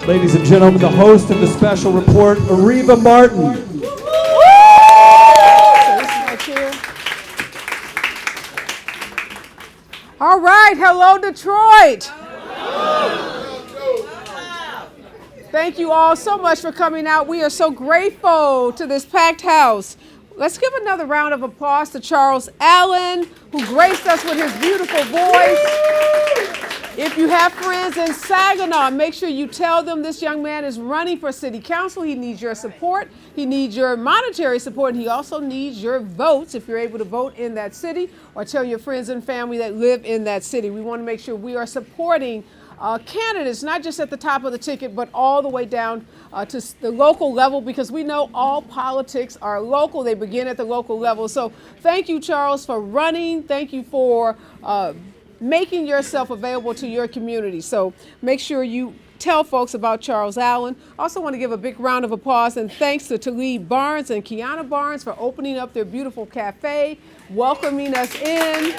Ladies and gentlemen, the host of the special report, Areva Martin. All right, hello Detroit. Thank you all so much for coming out. We are so grateful to this packed house. Let's give another round of applause to Charles Allen, who graced us with his beautiful voice. If you have friends in Saginaw, make sure you tell them this young man is running for city council. He needs your support. He needs your monetary support. And he also needs your votes if you're able to vote in that city, or tell your friends and family that live in that city. We want to make sure we are supporting candidates, not just at the top of the ticket, but all the way down to the local level, because we know all politics are local. They begin at the local level. So thank you, Charles, for running. Thank you for making yourself available to your community. So make sure you tell folks about Charles Allen. Also want to give a big round of applause and thanks to Talib Barnes and Kiana Barnes for opening up their beautiful cafe, welcoming us in.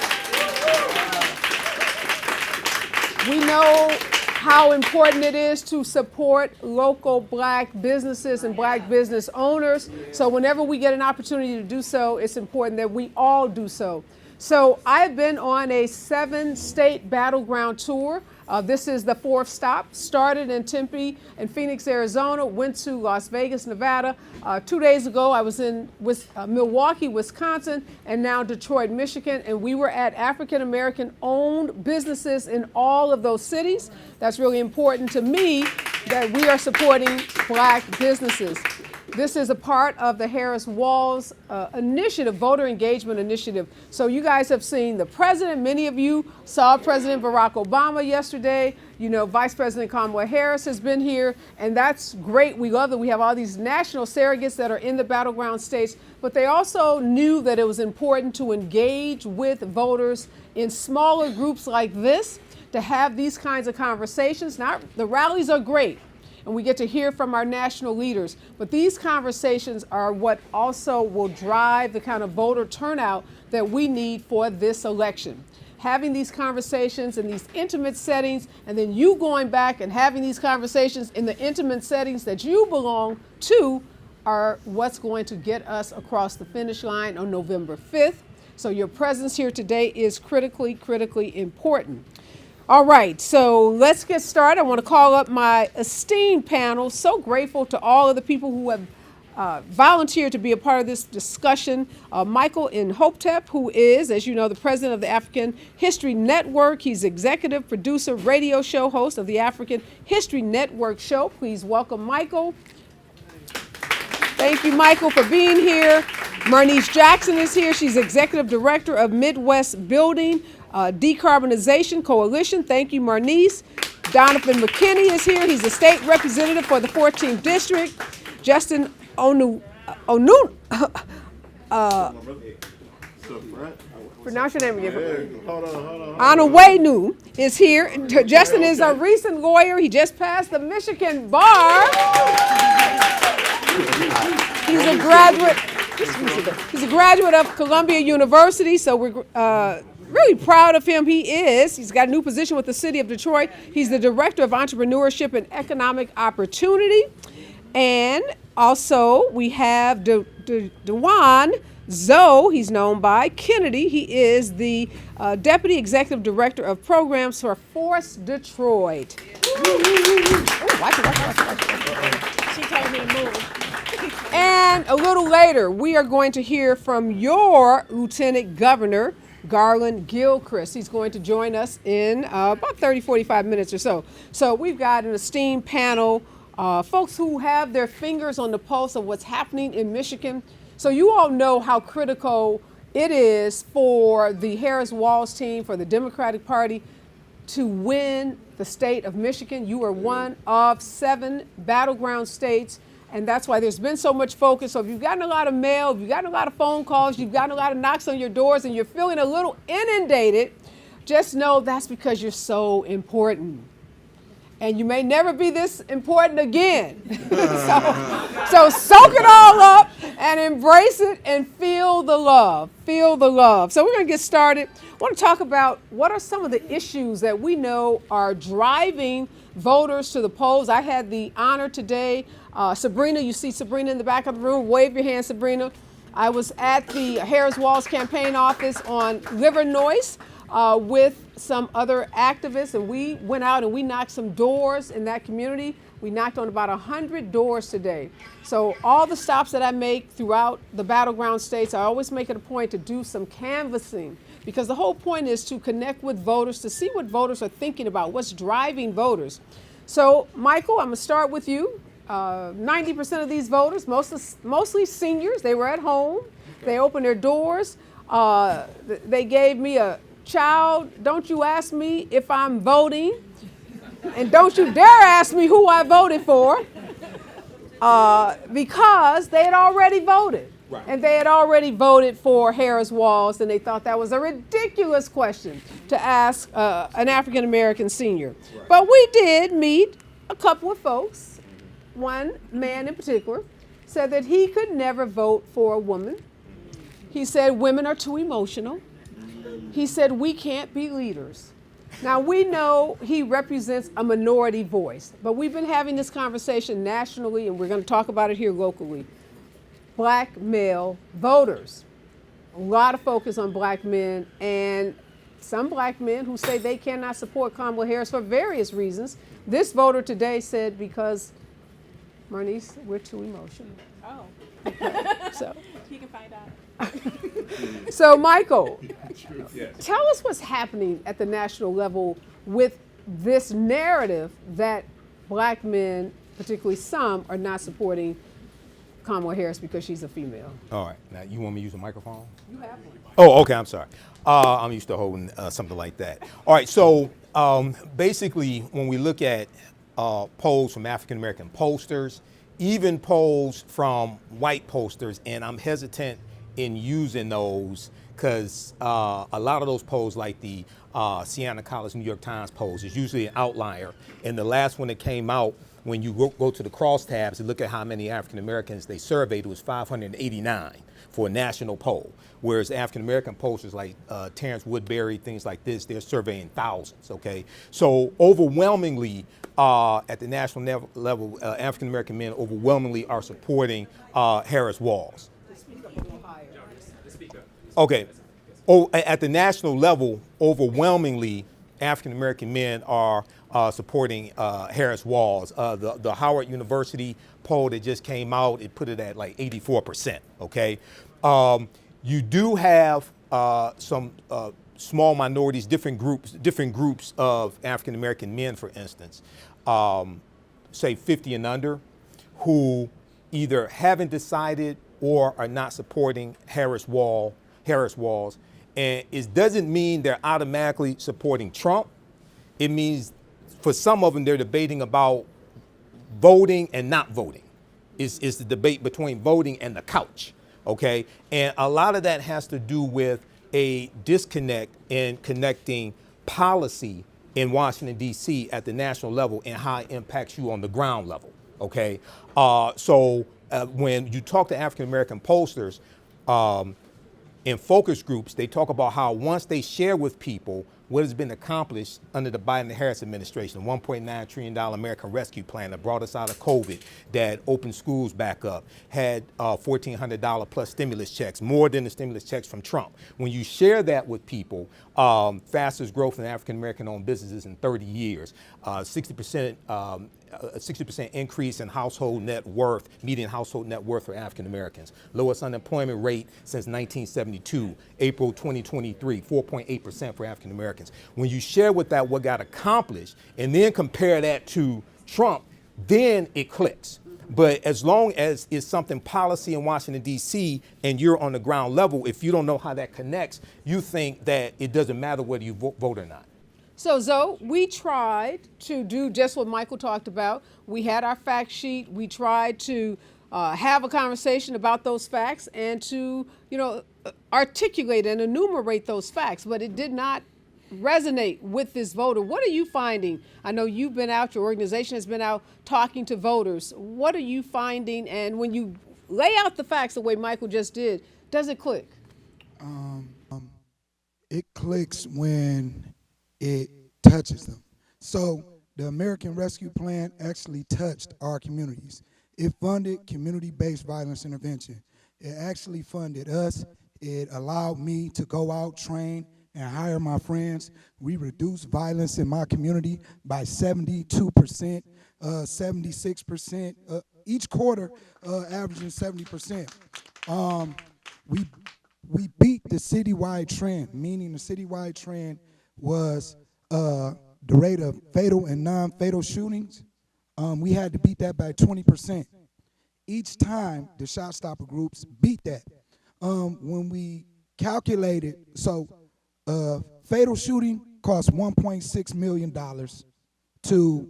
We know how important it is to support local Black businesses and Black business owners. So whenever we get an opportunity to do so, it's important that we all do so. So I've been on a 7-state battleground tour. This is the 4th stop. Started in Tempe and Phoenix, Arizona, went to Las Vegas, Nevada. 2 days ago, I was in Milwaukee, Wisconsin, and now Detroit, Michigan. And we were at African-American owned businesses in all of those cities. That's really important to me, that we are supporting Black businesses. This is a part of the Harris Walls initiative, voter engagement initiative. So you guys have seen the president. Many of you saw President Barack Obama yesterday. You know, Vice President Kamala Harris has been here, and that's great. We love that we have all these national surrogates that are in the battleground states, but they also knew that it was important to engage with voters in smaller groups like this, to have these kinds of conversations. Now, the rallies are great, and we get to hear from our national leaders. But these conversations are what also will drive the kind of voter turnout that we need for this election. Having these conversations in these intimate settings, and then you going back and having these conversations in the intimate settings that you belong to, are what's going to get us across the finish line on November 5th. So your presence here today is critically, critically important. All right, so let's get started. I want to call up my esteemed panel. So grateful to all of the people who have volunteered to be a part of this discussion. Michael Inhotep, who is, as you know, the president of the African History Network. He's executive producer, radio show host of the African History Network show. Please welcome Michael. Thank you, Michael, for being here. Marnice Jackson is here. She's executive director of Midwest Building Decarbonization Coalition. Thank you, Marnice. Donovan McKinney is here. He's the state representative for the 14th District. Justin pronounce your name again. Onawenu is here. Justin is a recent lawyer. He just passed the Michigan bar. He's a graduate. He's a graduate of Columbia University, so we're really proud of him. He's got a new position with the city of Detroit. He's the director of entrepreneurship and economic opportunity. And also we have Dewan Zoe, he's known by Kennedy. He is the deputy executive director of programs for Force Detroit. Watch it. She told me to move. And a little later, we are going to hear from your Lieutenant Governor, Garland Gilchrist. He's going to join us in about 30, 45 minutes or so. So we've got an esteemed panel, folks who have their fingers on the pulse of what's happening in Michigan. So you all know how critical it is for the Harris Walls team, for the Democratic Party, to win the state of Michigan. You are one of 7 battleground states. And that's why there's been so much focus. So if you've gotten a lot of mail, if you've gotten a lot of phone calls, you've gotten a lot of knocks on your doors, and you're feeling a little inundated, just know that's because you're so important. And you may never be this important again. so soak it all up and embrace it and feel the love. Feel the love. So we're going to get started. I want to talk about what are some of the issues that we know are driving voters to the polls. I had the honor today, Sabrina, you see Sabrina in the back of the room. Wave your hand, Sabrina. I was at the Harris Walls campaign office on Livernois with some other activists, and we went out and we knocked some doors in that community. We knocked on about 100 doors today. So all the stops that I make throughout the battleground states, I always make it a point to do some canvassing, because the whole point is to connect with voters, to see what voters are thinking about, what's driving voters. So Michael, I'm gonna start with you. 90% of these voters, mostly seniors, they were at home, they opened their doors, they gave me a child, don't you ask me if I'm voting, and don't you dare ask me who I voted for, because they had already voted. Right. And they had already voted for Harris Walls, and they thought that was a ridiculous question to ask an African American senior. Right. But we did meet a couple of folks. One man in particular said that he could never vote for a woman. He said women are too emotional. He said we can't be leaders. Now we know he represents a minority voice, but we've been having this conversation nationally, and we're going to talk about it here locally. Black male voters. A lot of focus on black men, and some black men who say they cannot support Kamala Harris for various reasons. This voter today said because, Marnice, we're too emotional. Oh. So You can find out. So Michael, Yes. tell us what's happening at the national level with this narrative that black men, particularly some, are not supporting Kamala Harris because she's a female. All right. Now, you want me to use a microphone? You have one. Oh, okay. I'm sorry. I'm used to holding something like that. All right. So basically, when we look at polls from African American pollsters, even polls from white pollsters, and I'm hesitant in using those because a lot of those polls, like the Siena College New York Times polls, is usually an outlier. And the last one that came out, when you go to the crosstabs and look at how many African Americans they surveyed, it was 589 for a national poll. Whereas African American pollsters like Terrence Woodbury, things like this, they're surveying thousands, okay? So overwhelmingly, at the national level, African American men overwhelmingly are supporting Harris Walls. Okay. Oh, at the national level, overwhelmingly, African American men are supporting Harris Walls. The Howard University poll that just came out, it put it at like 84%. Okay, you do have some small minorities, different groups of African American men, for instance, say 50 and under, who either haven't decided or are not supporting Harris Walls. And it doesn't mean they're automatically supporting Trump. It means for some of them, they're debating about voting and not voting. It's the debate between voting and the couch, okay? And a lot of that has to do with a disconnect in connecting policy in Washington, D.C. at the national level and how it impacts you on the ground level, okay? So when you talk to African-American pollsters, in focus groups, they talk about how once they share with people what has been accomplished under the Biden-Harris administration, the $1.9 trillion American Rescue Plan that brought us out of COVID, that opened schools back up, had $1,400 plus stimulus checks, more than the stimulus checks from Trump. When you share that with people, fastest growth in African-American owned businesses in 30 years, 60% increase in household net worth, median household net worth for African Americans. Lowest unemployment rate since 1972, April 2023, 4.8% for African Americans. When you share with that what got accomplished and then compare that to Trump, then it clicks. But as long as it's something policy in Washington, D.C., and you're on the ground level, if you don't know how that connects, you think that it doesn't matter whether you vote or not. So Zoe, we tried to do just what Michael talked about. We had our fact sheet. We tried to have a conversation about those facts and to, articulate and enumerate those facts, but it did not resonate with this voter. What are you finding? I know you've been out, your organization has been out talking to voters. What are you finding? And when you lay out the facts the way Michael just did, does it click? It clicks when it touches them. So the American Rescue Plan actually touched our communities. It funded community-based violence intervention. It actually funded us. It allowed me to go out, train, and hire my friends. We reduced violence in my community by 72%, 76%, each quarter averaging 70%. We beat the citywide trend, meaning the citywide trend was the rate of fatal and non-fatal shootings. We had to beat that by 20%. Each time, the shot stopper groups beat that. When we calculated, so fatal shooting costs $1.6 million to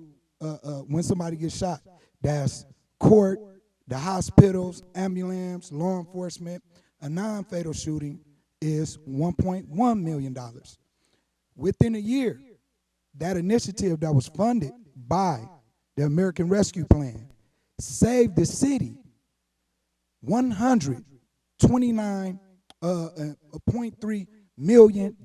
when somebody gets shot. That's court, the hospitals, ambulance, law enforcement. A non-fatal shooting is $1.1 million. Within a year, that initiative that was funded by the American Rescue Plan saved the city $129.3 million.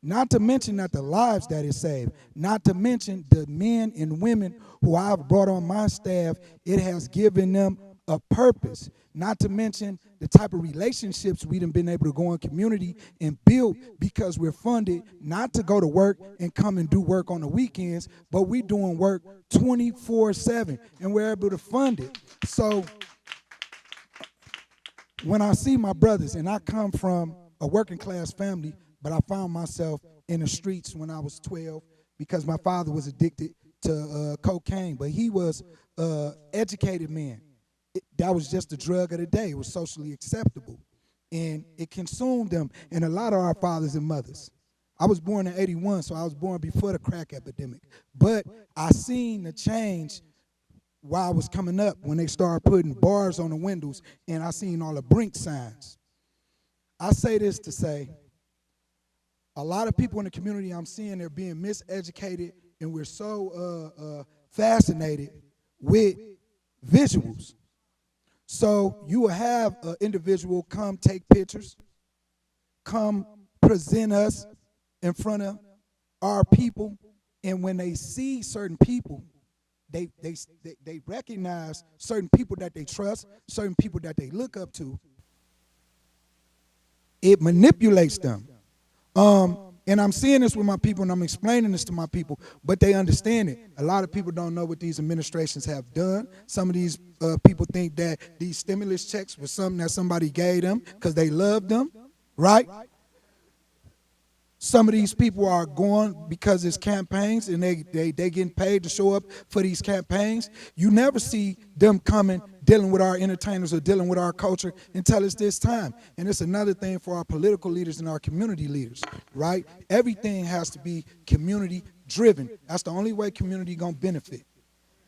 Not to mention that the lives that it saved, not to mention the men and women who I've brought on my staff, it has given them a purpose. Not to mention the type of relationships we've been able to go in community and build because we're funded not to go to work and come and do work on the weekends, but we're doing work 24/7 and we're able to fund it. So when I see my brothers, and I come from a working class family, but I found myself in the streets when I was 12 because my father was addicted to cocaine, but he was an educated man. That was just the drug of the day. It was socially acceptable, and it consumed them and a lot of our fathers and mothers. I was born in 81, so I was born before the crack epidemic, but I seen the change while I was coming up when they started putting bars on the windows, and I seen all the Brink signs. I say this to say, a lot of people in the community I'm seeing, they're being miseducated, and we're so fascinated with visuals. So you will have an individual come take pictures, come present us in front of our people, and when they see certain people, they recognize certain people that they trust, certain people that they look up to. It manipulates them. And I'm seeing this with my people, and I'm explaining this to my people, but they understand it. A lot of people don't know what these administrations have done. Some of these people think that these stimulus checks were something that somebody gave them because they loved them, right? Some of these people are going because it's campaigns, and they getting paid to show up for these campaigns. You never see them coming, dealing with our entertainers or dealing with our culture until it's this time. And it's another thing for our political leaders and our community leaders, right? Everything has to be community driven. That's the only way community gonna benefit.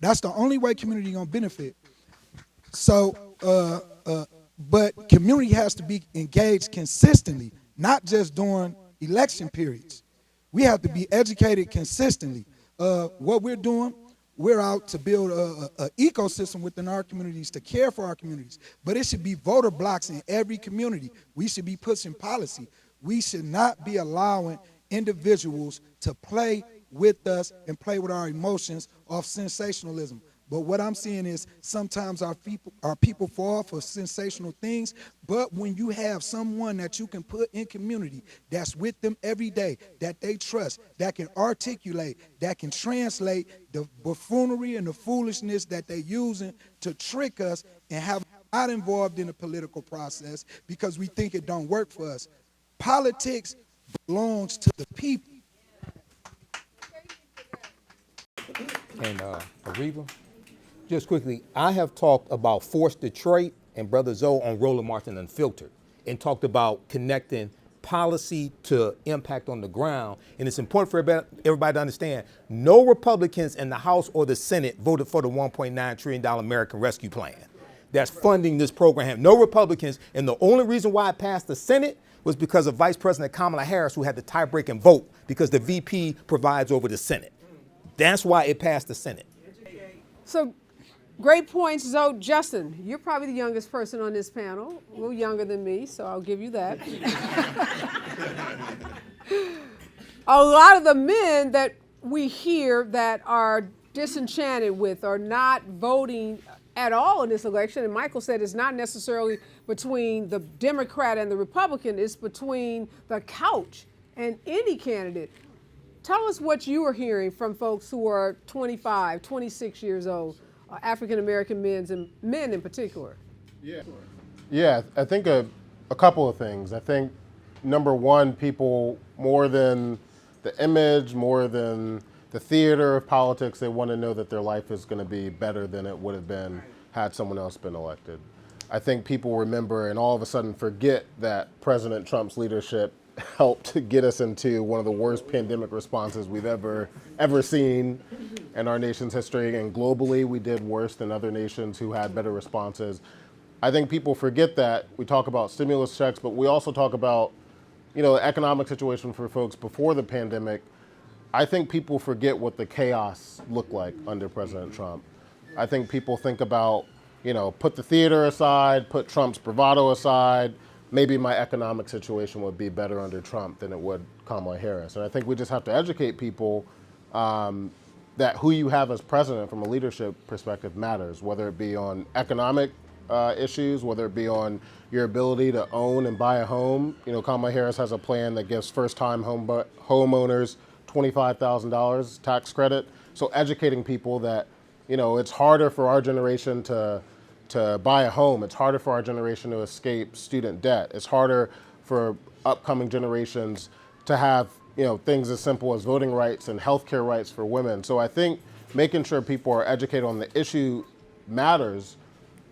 That's the only way community gonna benefit. So, but community has to be engaged consistently, not just during election periods. We have to be educated consistently. What we're doing, we're out to build an ecosystem within our communities to care for our communities. But it should be voter blocks in every community. We should be pushing policy. We should not be allowing individuals to play with us and play with our emotions off sensationalism. But what I'm seeing is sometimes our people fall for sensational things, but when you have someone that you can put in community that's with them every day, that they trust, that can articulate, that can translate the buffoonery and the foolishness that they're using to trick us and have not involved in the political process because we think it don't work for us. Politics belongs to the people. And Areva, just quickly, I have talked about Force Detroit and Brother Zoe on Roland Martin Unfiltered and talked about connecting policy to impact on the ground. And it's important for everybody to understand, no Republicans in the House or the Senate voted for the $1.9 trillion American Rescue Plan that's funding this program. No Republicans, and the only reason why it passed the Senate was because of Vice President Kamala Harris, who had the tie-breaking vote because the VP provides over the Senate. That's why it passed the Senate. So, great points, Zoe. Justin, you're probably the youngest person on this panel, a little younger than me, so I'll give you that. A lot of the men that we hear that are disenchanted with or not voting at all in this election, and Michael said it's not necessarily between the Democrat and the Republican, it's between the couch and any candidate. Tell us what you are hearing from folks who are 25, 26 years old, African American men in particular. Yeah, I think a couple of things. I think number one, people more than the image, more than the theater of politics, they want to know that their life is going to be better than it would have been had someone else been elected. I think people remember and all of a sudden forget that President Trump's leadership helped get us into one of the worst pandemic responses we've ever seen in our nation's history. And globally, we did worse than other nations who had better responses. I think people forget that. We talk about stimulus checks, but we also talk about, the economic situation for folks before the pandemic. I think people forget what the chaos looked like under President Trump. I think people think about, put the theater aside, put Trump's bravado aside, maybe my economic situation would be better under Trump than it would Kamala Harris. And I think we just have to educate people that who you have as president from a leadership perspective matters, whether it be on economic issues, whether it be on your ability to own and buy a home. Kamala Harris has a plan that gives first-time homeowners $25,000 tax credit. So educating people that, it's harder for our generation to buy a home. It's harder for our generation to escape student debt. It's harder for upcoming generations to have, things as simple as voting rights and healthcare rights for women. So I think making sure people are educated on the issue matters.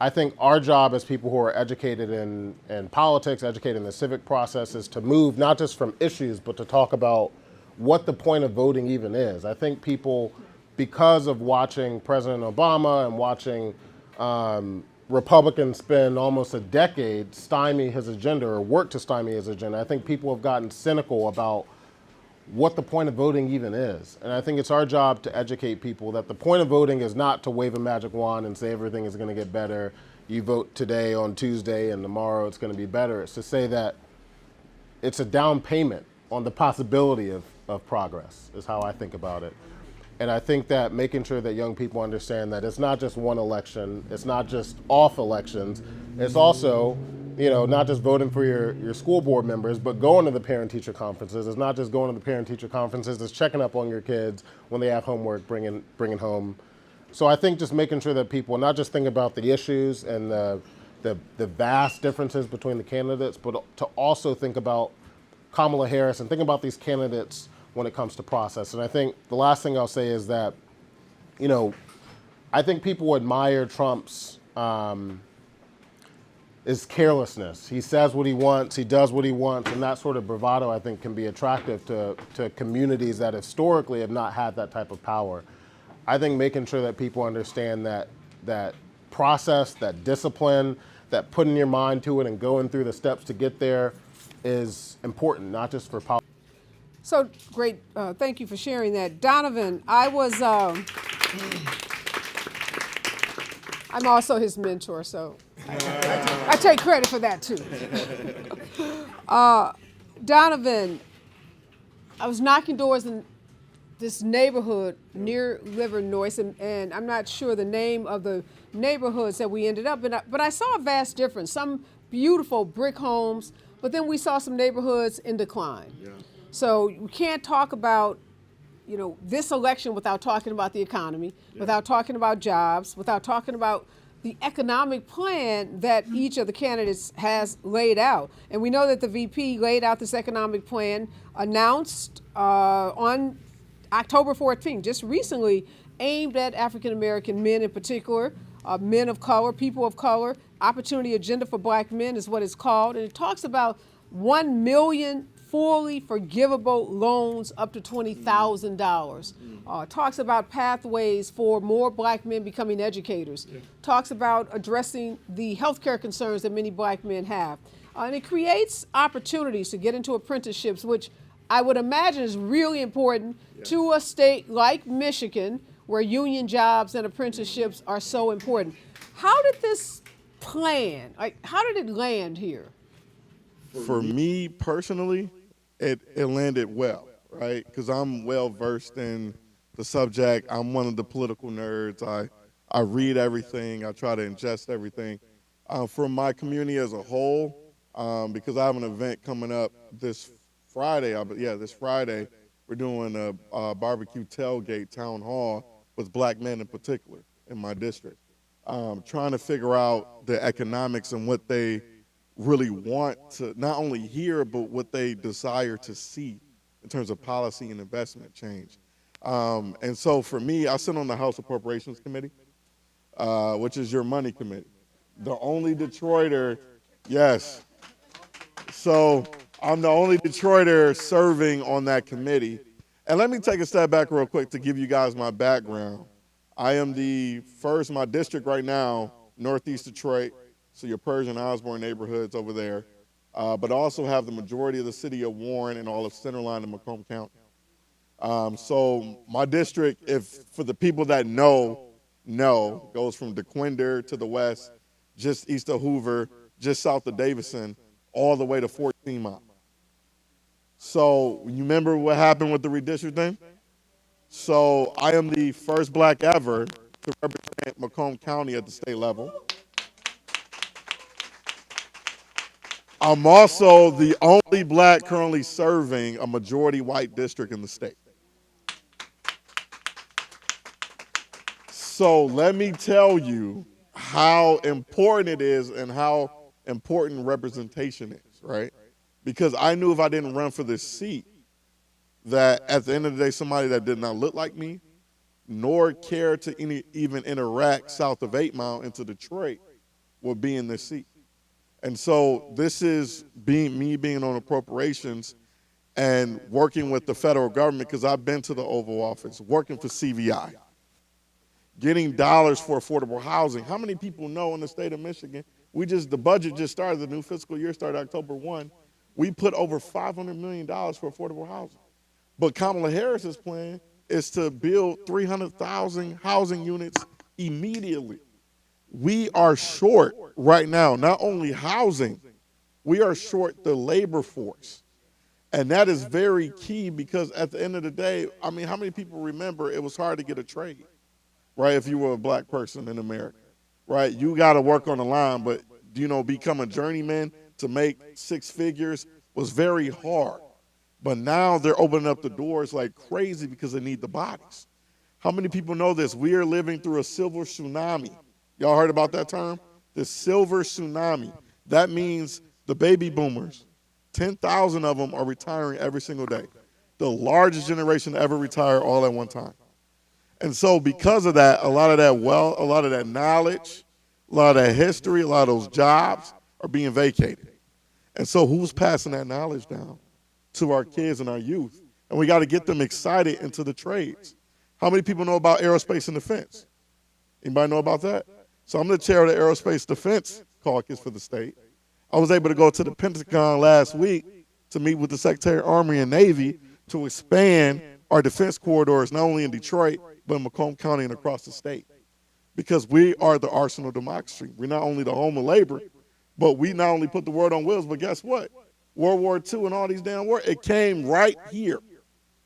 I think our job as people who are educated in politics, educated in the civic process, is to move not just from issues, but to talk about what the point of voting even is. I think people, because of watching President Obama and watching Republicans spend almost a decade stymie his agenda or work to stymie his agenda, I think people have gotten cynical about what the point of voting even is. And I think it's our job to educate people that the point of voting is not to wave a magic wand and say everything is going to get better. You vote today on Tuesday and tomorrow it's going to be better. It's to say that it's a down payment on the possibility of progress is how I think about it. And I think that making sure that young people understand that it's not just one election, it's not just off elections, it's also, not just voting for your school board members, but going to the parent-teacher conferences. It's not just going to the parent-teacher conferences, it's checking up on your kids when they have homework, bringing home. So I think just making sure that people not just think about the issues and the vast differences between the candidates, but to also think about Kamala Harris and think about these candidates when it comes to process. And I think the last thing I'll say is that, I think people admire Trump's is carelessness. He says what he wants, he does what he wants, and that sort of bravado, I think, can be attractive to communities that historically have not had that type of power. I think making sure that people understand that process, that discipline, that putting your mind to it and going through the steps to get there is important, not just for politics. So great, thank you for sharing that. Donovan, I'm also his mentor, so I take credit for that too. Donovan, I was knocking doors in this neighborhood near Livernois, and I'm not sure the name of the neighborhoods that we ended up in, but I saw a vast difference. Some beautiful brick homes, but then we saw some neighborhoods in decline. Yeah. So you can't talk about, this election without talking about the economy, without talking about jobs, without talking about the economic plan that each of the candidates has laid out. And we know that the VP laid out this economic plan, announced on October 14th, just recently, aimed at African American men in particular, men of color, people of color. Opportunity Agenda for Black Men is what it's called. And it talks about 1 million fully forgivable loans up to $20,000. Talks about pathways for more black men becoming educators. Yeah. Talks about addressing the healthcare concerns that many black men have. And it creates opportunities to get into apprenticeships, which I would imagine is really important to a state like Michigan, where union jobs and apprenticeships are so important. How did this plan, how did it land here? For me personally, it landed well, right? Because I'm well versed in the subject. I'm one of the political nerds. I read everything. I try to ingest everything. For my community as a whole, because I have an event coming up this Friday. This Friday, we're doing a barbecue tailgate town hall with black men in particular in my district. Trying to figure out the economics and what they really want to not only hear, but what they desire to see in terms of policy and investment change. And so for me, I sit on the House Appropriations Committee, which is your money committee. The only Detroiter, yes. So I'm the only Detroiter serving on that committee. And let me take a step back real quick to give you guys my background. I am my district right now, Northeast Detroit, so your Persian Osborne neighborhoods over there, but also have the majority of the city of Warren and all of Centerline and Macomb County. So my district, for the people that know, goes from DeQuinder to the west, just east of Hoover, just south of Davison, all the way to 14 Mile. So you remember what happened with the redistricting? So I am the first black ever to represent Macomb County at the state level. I'm also the only black currently serving a majority white district in the state. So let me tell you how important it is and how important representation is, right? Because I knew if I didn't run for this seat, that at the end of the day, somebody that did not look like me, nor care to even interact south of 8 Mile into Detroit, would be in this seat. And so this is me being on appropriations and working with the federal government, because I've been to the Oval Office, working for CVI, getting dollars for affordable housing. How many people know in the state of Michigan, the budget just started, the new fiscal year started October 1, we put over $500 million for affordable housing. But Kamala Harris's plan is to build 300,000 housing units immediately. We are short right now, not only housing, we are short the labor force. And that is very key, because at the end of the day, I mean, how many people remember it was hard to get a trade, right, if you were a black person in America, right? You got to work on the line, but, become a journeyman to make 6 figures was very hard. But now they're opening up the doors like crazy because they need the bodies. How many people know this? We are living through a silver tsunami. Y'all heard about that term? The silver tsunami. That means the baby boomers, 10,000 of them are retiring every single day. The largest generation to ever retire all at one time. And so because of that, a lot of that wealth, a lot of that knowledge, a lot of that history, a lot of those jobs are being vacated. And so who's passing that knowledge down? To our kids and our youth. And we got to get them excited into the trades. How many people know about aerospace and defense? Anybody know about that? So I'm the chair of the Aerospace Defense Caucus for the state. I was able to go to the Pentagon last week to meet with the Secretary of Army and Navy to expand our defense corridors, not only in Detroit, but in Macomb County and across the state. Because we are the arsenal of democracy. We're not only the home of labor, but we not only put the world on wheels, but guess what? World War II and all these damn wars, it came right here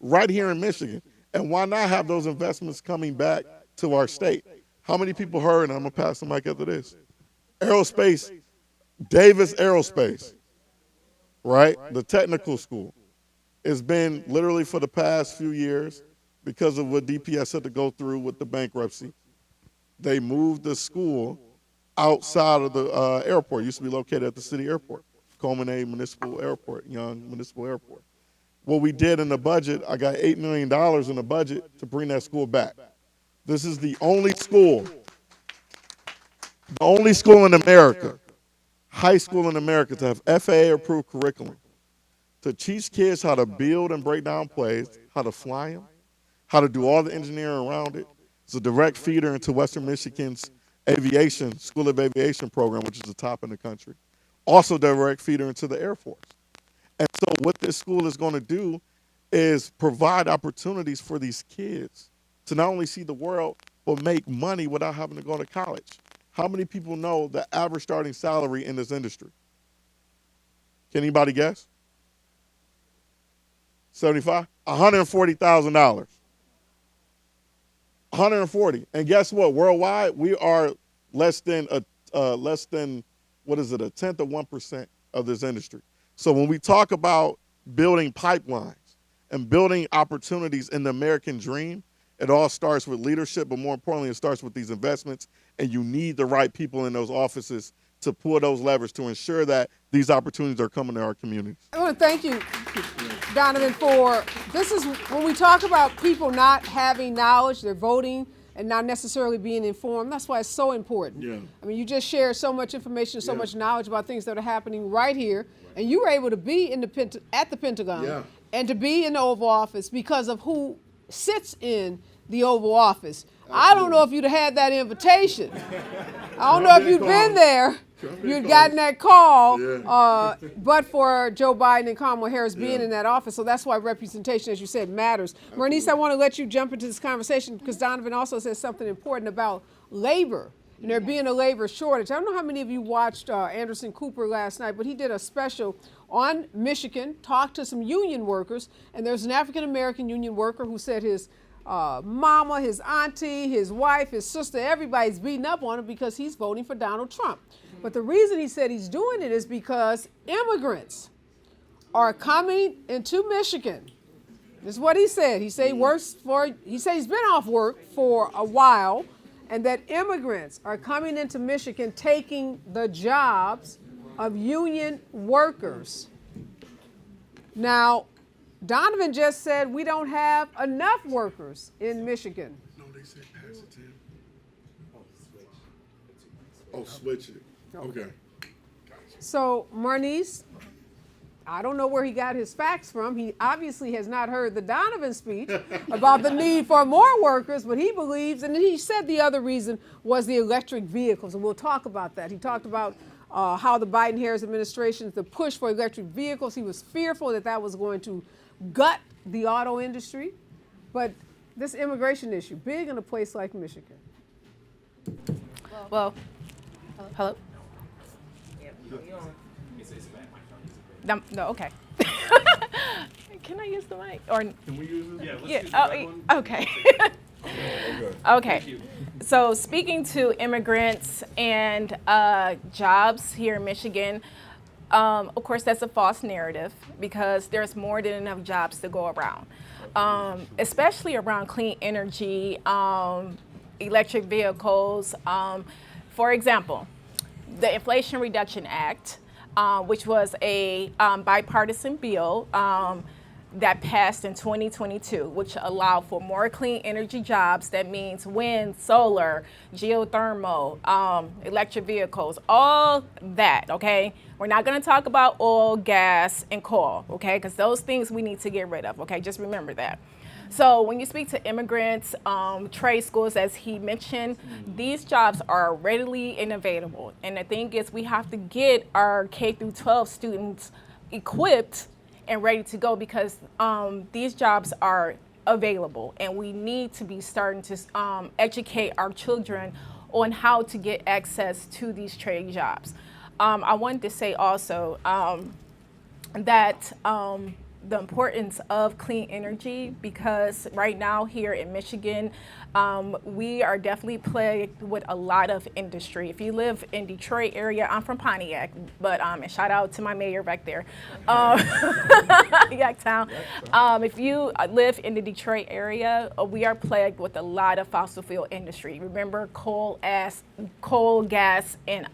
in Michigan. And why not have those investments coming back to our state? How many people heard, and I'm going to pass the mic after this, aerospace, Davis Aerospace, right? The technical school. It's been literally for the past few years, because of what DPS had to go through with the bankruptcy, they moved the school outside of the airport. It used to be located at the city airport. Coleman A Municipal Airport, Young Municipal Airport. What we did in the budget, I got $8 million in the budget to bring that school back. This is the only school in America, high school in America, to have FAA-approved curriculum, to teach kids how to build and break down planes, how to fly them, how to do all the engineering around it. It's a direct feeder into Western Michigan's School of Aviation program, which is the top in the country. Also direct feeder into the Air Force. And so what this school is going to do is provide opportunities for these kids to not only see the world, but make money without having to go to college. How many people know the average starting salary in this industry? Can anybody guess? 75? $140,000. 140. And guess what? Worldwide, we are less than what is it, a tenth of 1% of this industry. So when we talk about building pipelines and building opportunities in the American dream, it all starts with leadership, but more importantly, it starts with these investments, and you need the right people in those offices to pull those levers to ensure that these opportunities are coming to our communities. I want to thank you, Donovan, for this is when we talk about people not having knowledge, they're voting and not necessarily being informed. That's why it's so important. Yeah. I mean, you just shared so much information, so much knowledge about things that are happening right here, and you were able to be in at the Pentagon and to be in the Oval Office because of who sits in the Oval Office. I don't know if you'd have had that invitation. I don't know if you'd been there. You'd gotten that call, but for Joe Biden and Kamala Harris being in that office. So that's why representation, as you said, matters. Bernice, I want to let you jump into this conversation because Donovan also said something important about labor and there being a labor shortage. I don't know how many of you watched Anderson Cooper last night, but he did a special on Michigan, talked to some union workers, and there's an African-American union worker who said his mama, his auntie, his wife, his sister, everybody's beating up on him because he's voting for Donald Trump. But the reason he said he's doing it is because immigrants are coming into Michigan. This is what he said. He said he said he's been off work for a while, and that immigrants are coming into Michigan taking the jobs of union workers. Now, Donovan just said we don't have enough workers in Michigan. No, they said pass it to him. Oh, switch it. Okay. So, Marnice, I don't know where he got his facts from. He obviously has not heard the Donovan speech about the need for more workers, but he believes, and he said the other reason was the electric vehicles, and we'll talk about that. He talked about how the Biden-Harris administration, the push for electric vehicles, he was fearful that that was going to gut the auto industry. But this immigration issue, big in a place like Michigan. Well, hello? No, okay. Can I use the mic? Or Can we use it? yeah. Okay. Okay. So speaking to immigrants and jobs here in Michigan, of course that's a false narrative because there's more than enough jobs to go around, especially around clean energy, electric vehicles. For example, the Inflation Reduction Act, which was a bipartisan bill that passed in 2022, which allowed for more clean energy jobs. That means wind, solar, geothermal, electric vehicles, all that, okay? We're not gonna talk about oil, gas, and coal, okay? Because those things we need to get rid of, okay? Just remember that. So when you speak to immigrants, trade schools, as he mentioned, these jobs are readily and available. And the thing is, we have to get our K through 12 students equipped and ready to go because these jobs are available, and we need to be starting to educate our children on how to get access to these trade jobs. I wanted to say also that the importance of clean energy, because right now here in Michigan, we are definitely plagued with a lot of industry. If you live in Detroit area, I'm from Pontiac, but and shout out to my mayor back there, Yaktown. If you live in the Detroit area, we are plagued with a lot of fossil fuel industry. Remember coal, gas, and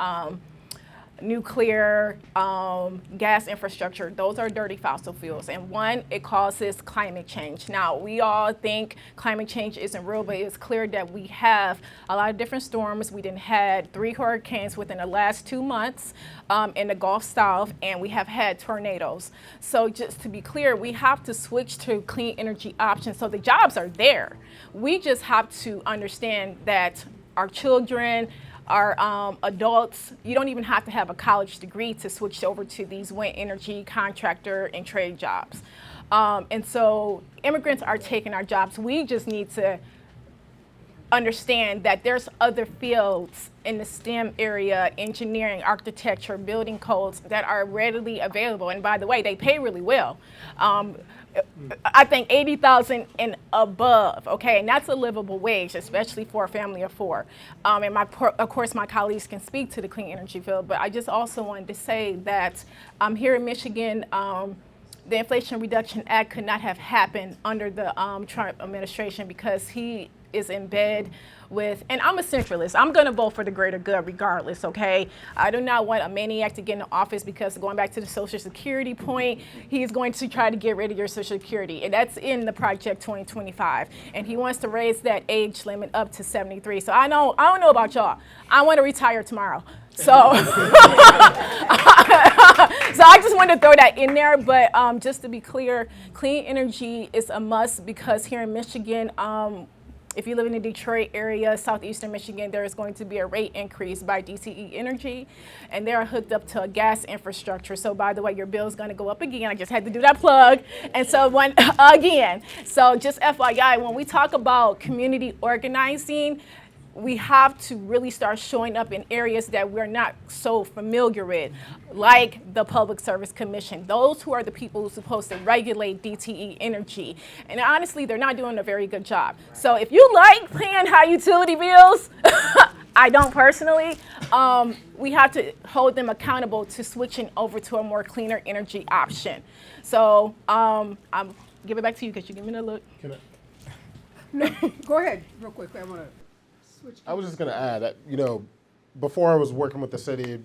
nuclear, gas infrastructure. Those are dirty fossil fuels. And one, it causes climate change. Now, we all think climate change isn't real, but it's clear that we have a lot of different storms. We had 3 hurricanes within the last 2 months in the Gulf South, and we have had tornadoes. So just to be clear, we have to switch to clean energy options. So the jobs are there. We just have to understand that our children, our adults, you don't even have to have a college degree to switch over to these wind energy contractor and trade jobs. And so immigrants are taking our jobs. We just need to understand that there's other fields in the STEM area, engineering, architecture, building codes, that are readily available. And by the way, they pay really well. I think 80,000 and above, okay, and that's a livable wage, especially for a family of four. And of course, my colleagues can speak to the clean energy field, but I just also wanted to say that here in Michigan, the Inflation Reduction Act could not have happened under the Trump administration, because he is in bed with, and I'm a centralist. I'm going to vote for the greater good regardless, okay? I do not want a maniac to get in office, because going back to the Social Security point, he's going to try to get rid of your Social Security, and that's in the Project 2025. And he wants to raise that age limit up to 73. So I don't know about y'all. I want to retire tomorrow. So, so I just wanted to throw that in there. But just to be clear, clean energy is a must, because here in Michigan, if you live in the Detroit area, southeastern Michigan, there is going to be a rate increase by DTE Energy, and they're hooked up to a gas infrastructure. So by the way, your bill is going to go up again. I just had to do that plug. And so again, so just FYI, when we talk about community organizing, we have to really start showing up in areas that we're not so familiar with, like the Public Service Commission. Those who are the people who are supposed to regulate DTE Energy. And honestly, they're not doing a very good job. So if you like paying high utility bills, I don't personally, we have to hold them accountable to switching over to a more cleaner energy option. So I'll give it back to you, because you give me a look. No, go ahead, real quick. I want to. I was just going to add that, before I was working with the city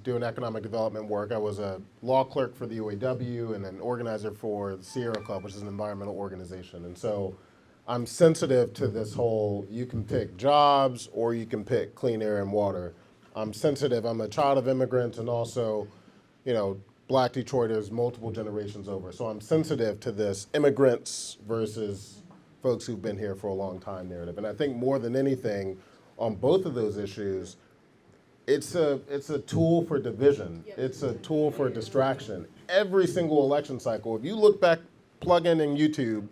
doing economic development work, I was a law clerk for the UAW and an organizer for the Sierra Club, which is an environmental organization. And so I'm sensitive to this whole, you can pick jobs or you can pick clean air and water. I'm sensitive. I'm a child of immigrants and also, Black Detroiters multiple generations over. So I'm sensitive to this immigrants versus folks who've been here for a long time narrative. And I think more than anything, on both of those issues, it's a tool for division. It's a tool for distraction. Every single election cycle, if you look back, plug in YouTube,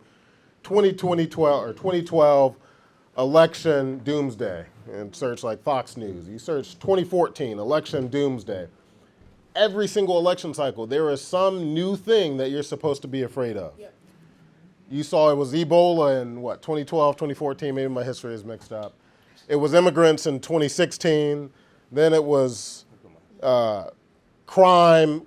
2012 election doomsday, and search like Fox News. You search 2014 election doomsday. Every single election cycle, there is some new thing that you're supposed to be afraid of. You saw it was Ebola in 2012, 2014, maybe my history is mixed up. It was immigrants in 2016. Then it was crime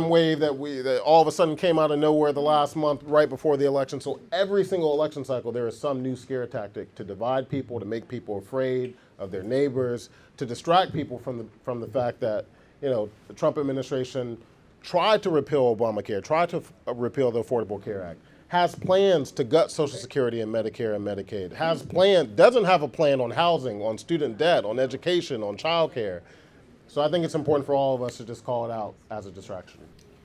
wave that all of a sudden came out of nowhere the last month right before the election. So every single election cycle, there is some new scare tactic to divide people, to make people afraid of their neighbors, to distract people from the fact that, the Trump administration tried to repeal Obamacare, tried to repeal the Affordable Care Act, has plans to gut Social Security and Medicare and Medicaid, doesn't have a plan on housing, on student debt, on education, on childcare. So I think it's important for all of us to just call it out as a distraction.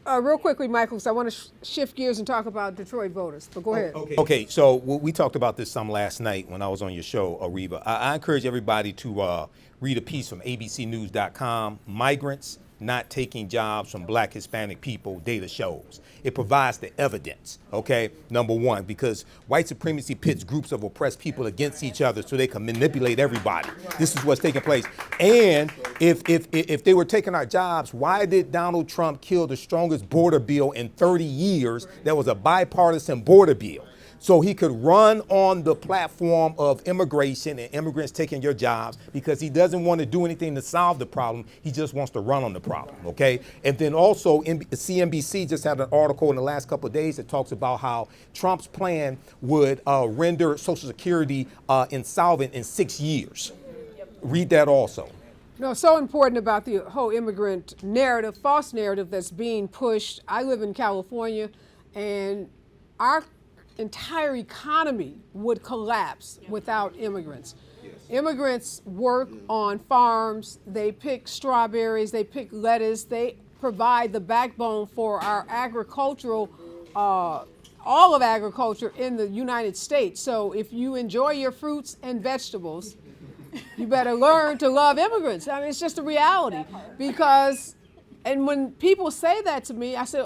Real quickly, Michael, because I want to shift gears and talk about Detroit voters, but go ahead. Okay, so we talked about this some last night when I was on your show, Areva. I encourage everybody to read a piece from abcnews.com, Migrants Not Taking Jobs from Black Hispanic People, Data Shows. It provides the evidence, okay, number one, because white supremacy pits groups of oppressed people against each other so they can manipulate everybody. This is what's taking place. And if they were taking our jobs, why did Donald Trump kill the strongest border bill in 30 years that was a bipartisan border bill? So he could run on the platform of immigration and immigrants taking your jobs, because he doesn't want to do anything to solve the problem. He just wants to run on the problem, okay? And then also CNBC just had an article in the last couple of days that talks about how Trump's plan would render Social Security insolvent in 6 years. Read that also. No, so important about the whole immigrant narrative, false narrative that's being pushed. I live in California, and our entire economy would collapse without immigrants. Immigrants work on farms, they pick strawberries, they pick lettuce, they provide the backbone for our agricultural, all of agriculture in the United States. So if you enjoy your fruits and vegetables, you better learn to love immigrants. I mean, it's just a reality. And when people say that to me, I say,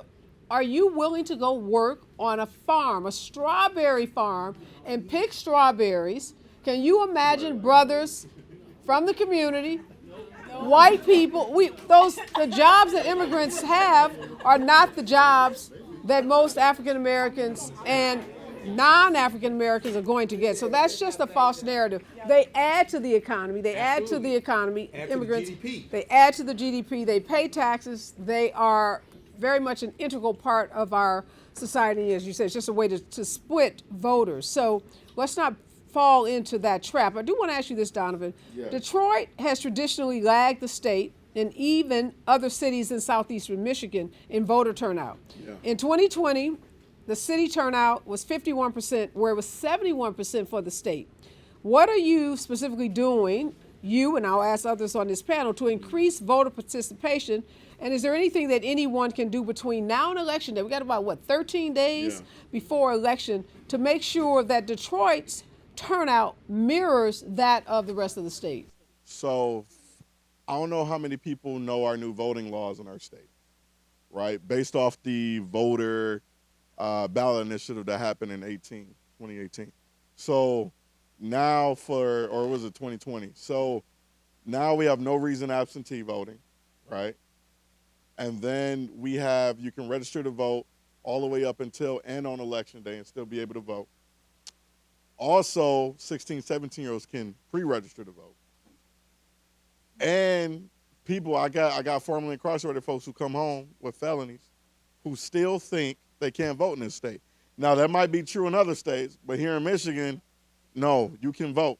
are you willing to go work on a farm, a strawberry farm, and pick strawberries Can you imagine brothers from the community, white people? The jobs that immigrants have are not the jobs that most African Americans and non-African Americans are going to get. So that's just a false narrative. They add to the economy. They add to the economy. Immigrants. They add to the GDP. They pay taxes. They are very much an integral part of our society. As you said, it's just a way to split voters. So let's not fall into that trap. I do want to ask you this, Donovan. Yeah. Detroit has traditionally lagged the state and even other cities in southeastern Michigan in voter turnout. Yeah. In 2020, the city turnout was 51%, where it was 71% for the state. What are you specifically doing, you and I'll ask others on this panel, to increase voter participation? And is there anything that anyone can do between now and election day? We got about, 13 days before election to make sure that Detroit's turnout mirrors that of the rest of the state? So I don't know how many people know our new voting laws in our state, right? Based off the voter ballot initiative that happened in 2018. So now or was it 2020? So now we have no reason absentee voting, right? And then you can register to vote all the way up until and on election day and still be able to vote. Also, 16, 17-year-olds can pre-register to vote. And people, I got formerly incarcerated folks who come home with felonies who still think they can't vote in this state. Now, that might be true in other states, but here in Michigan, no, you can vote.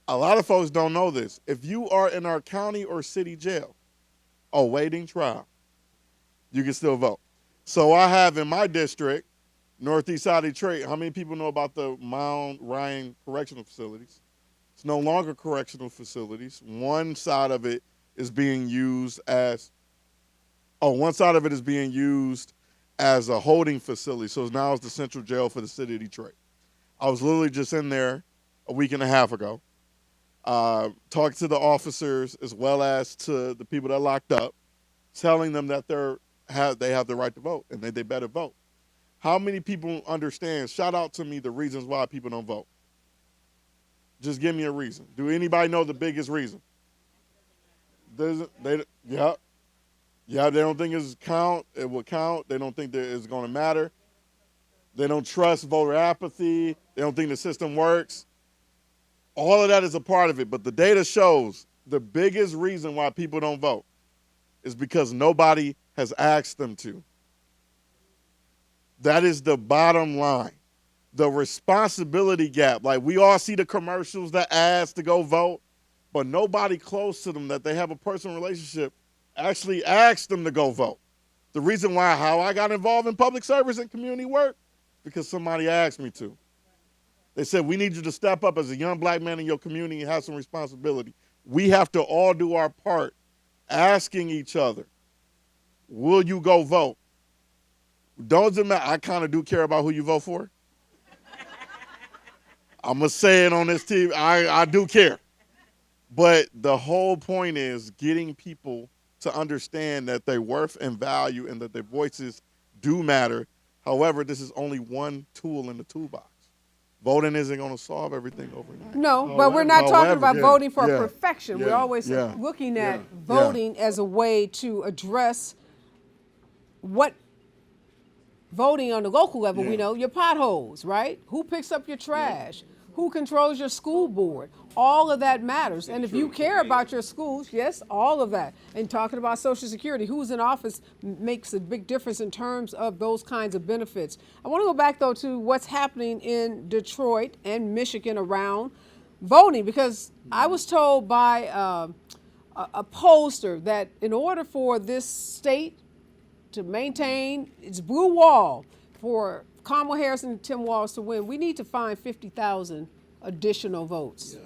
A lot of folks don't know this. If you are in our county or city jail awaiting trial, you can still vote. So I have in my district, northeast side of Detroit, how many people know about the Mount Ryan Correctional Facilities? It's no longer correctional facilities. One side of it is being used as a holding facility. So now it's the central jail for the city of Detroit. I was literally just in there a week and a half ago, talking to the officers as well as to the people that are locked up, telling them that they have the right to vote and they better vote. How many people understand? Shout out to me the reasons why people don't vote. Just give me a reason. Do anybody know the biggest reason? They don't think it will count. They don't think that it's going to matter. They don't trust voter apathy. They don't think the system works. All of that is a part of it, but the data shows the biggest reason why people don't vote is because nobody has asked them to. That is the bottom line. The responsibility gap. Like, we all see the commercials that ask to go vote, but nobody close to them that they have a personal relationship actually asked them to go vote. The reason how I got involved in public service and community work, because somebody asked me to. They said, we need you to step up as a young black man in your community and have some responsibility. We have to all do our part, asking each other, will you go vote? Doesn't matter. I kind of do care about who you vote for. I'm going to say it on this TV. I do care. But the whole point is getting people to understand that their worth and value and that their voices do matter. However, this is only one tool in the toolbox. Voting isn't going to solve everything overnight. No, but we're not talking about voting for perfection. We're always looking at voting as a way to address what voting on the local level, we know, your potholes, right? Who picks up your trash? Who controls your school board? All of that matters. And if you care about your schools, yes, all of that. And talking about Social Security, who's in office makes a big difference in terms of those kinds of benefits. I want to go back, though, to what's happening in Detroit and Michigan around voting, because I was told by a pollster that in order for this state to maintain its blue wall, for Kamala Harris and Tim Walz to win, we need to find 50,000 additional votes.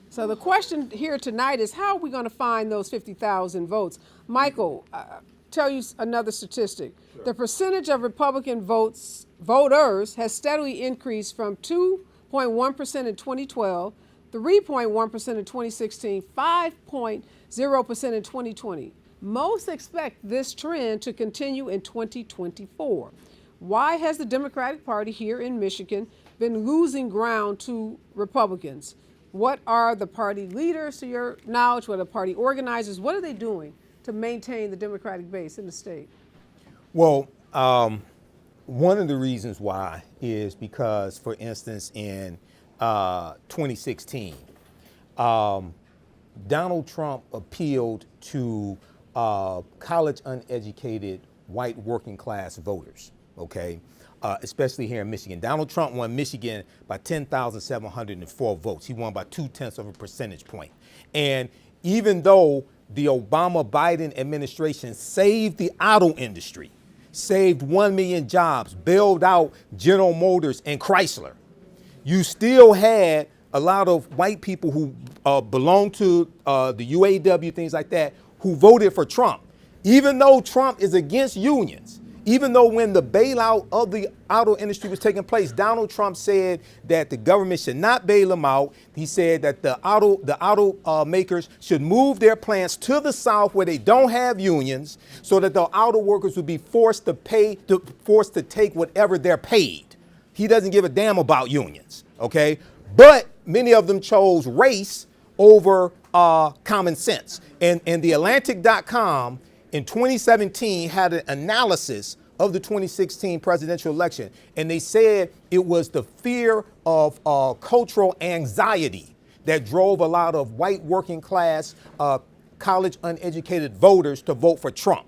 So the question here tonight is, how are we going to find those 50,000 votes? Michael, tell you another statistic. Sure. The percentage of Republican voters has steadily increased from 2.1% in 2012, 3.1% in 2016, 5.0% in 2020. Most expect this trend to continue in 2024. Why has the Democratic Party here in Michigan been losing ground to Republicans. What are the party leaders, to your knowledge? What are the party organizers? What are they doing to maintain the Democratic base in the state? Well, one of the reasons why is because, for instance, in 2016, Donald Trump appealed to college uneducated white working class voters, okay, especially here in Michigan. Donald Trump won Michigan by 10,704 votes. He won by 0.2 of a percentage point. And even though the Obama-Biden administration saved the auto industry, saved 1 million jobs, bailed out General Motors and Chrysler, you still had a lot of white people who belong to the UAW, things like that, who voted for Trump. Even though Trump is against unions, even though when the bailout of the auto industry was taking place, Donald Trump said that the government should not bail them out. He said that the auto makers should move their plants to the South where they don't have unions, so that the auto workers would be forced to take whatever they're paid. He doesn't give a damn about unions, okay? But many of them chose race over common sense. And TheAtlantic.com in 2017 had an analysis of the 2016 presidential election, and they said it was the fear of cultural anxiety that drove a lot of white working class college uneducated voters to vote for Trump.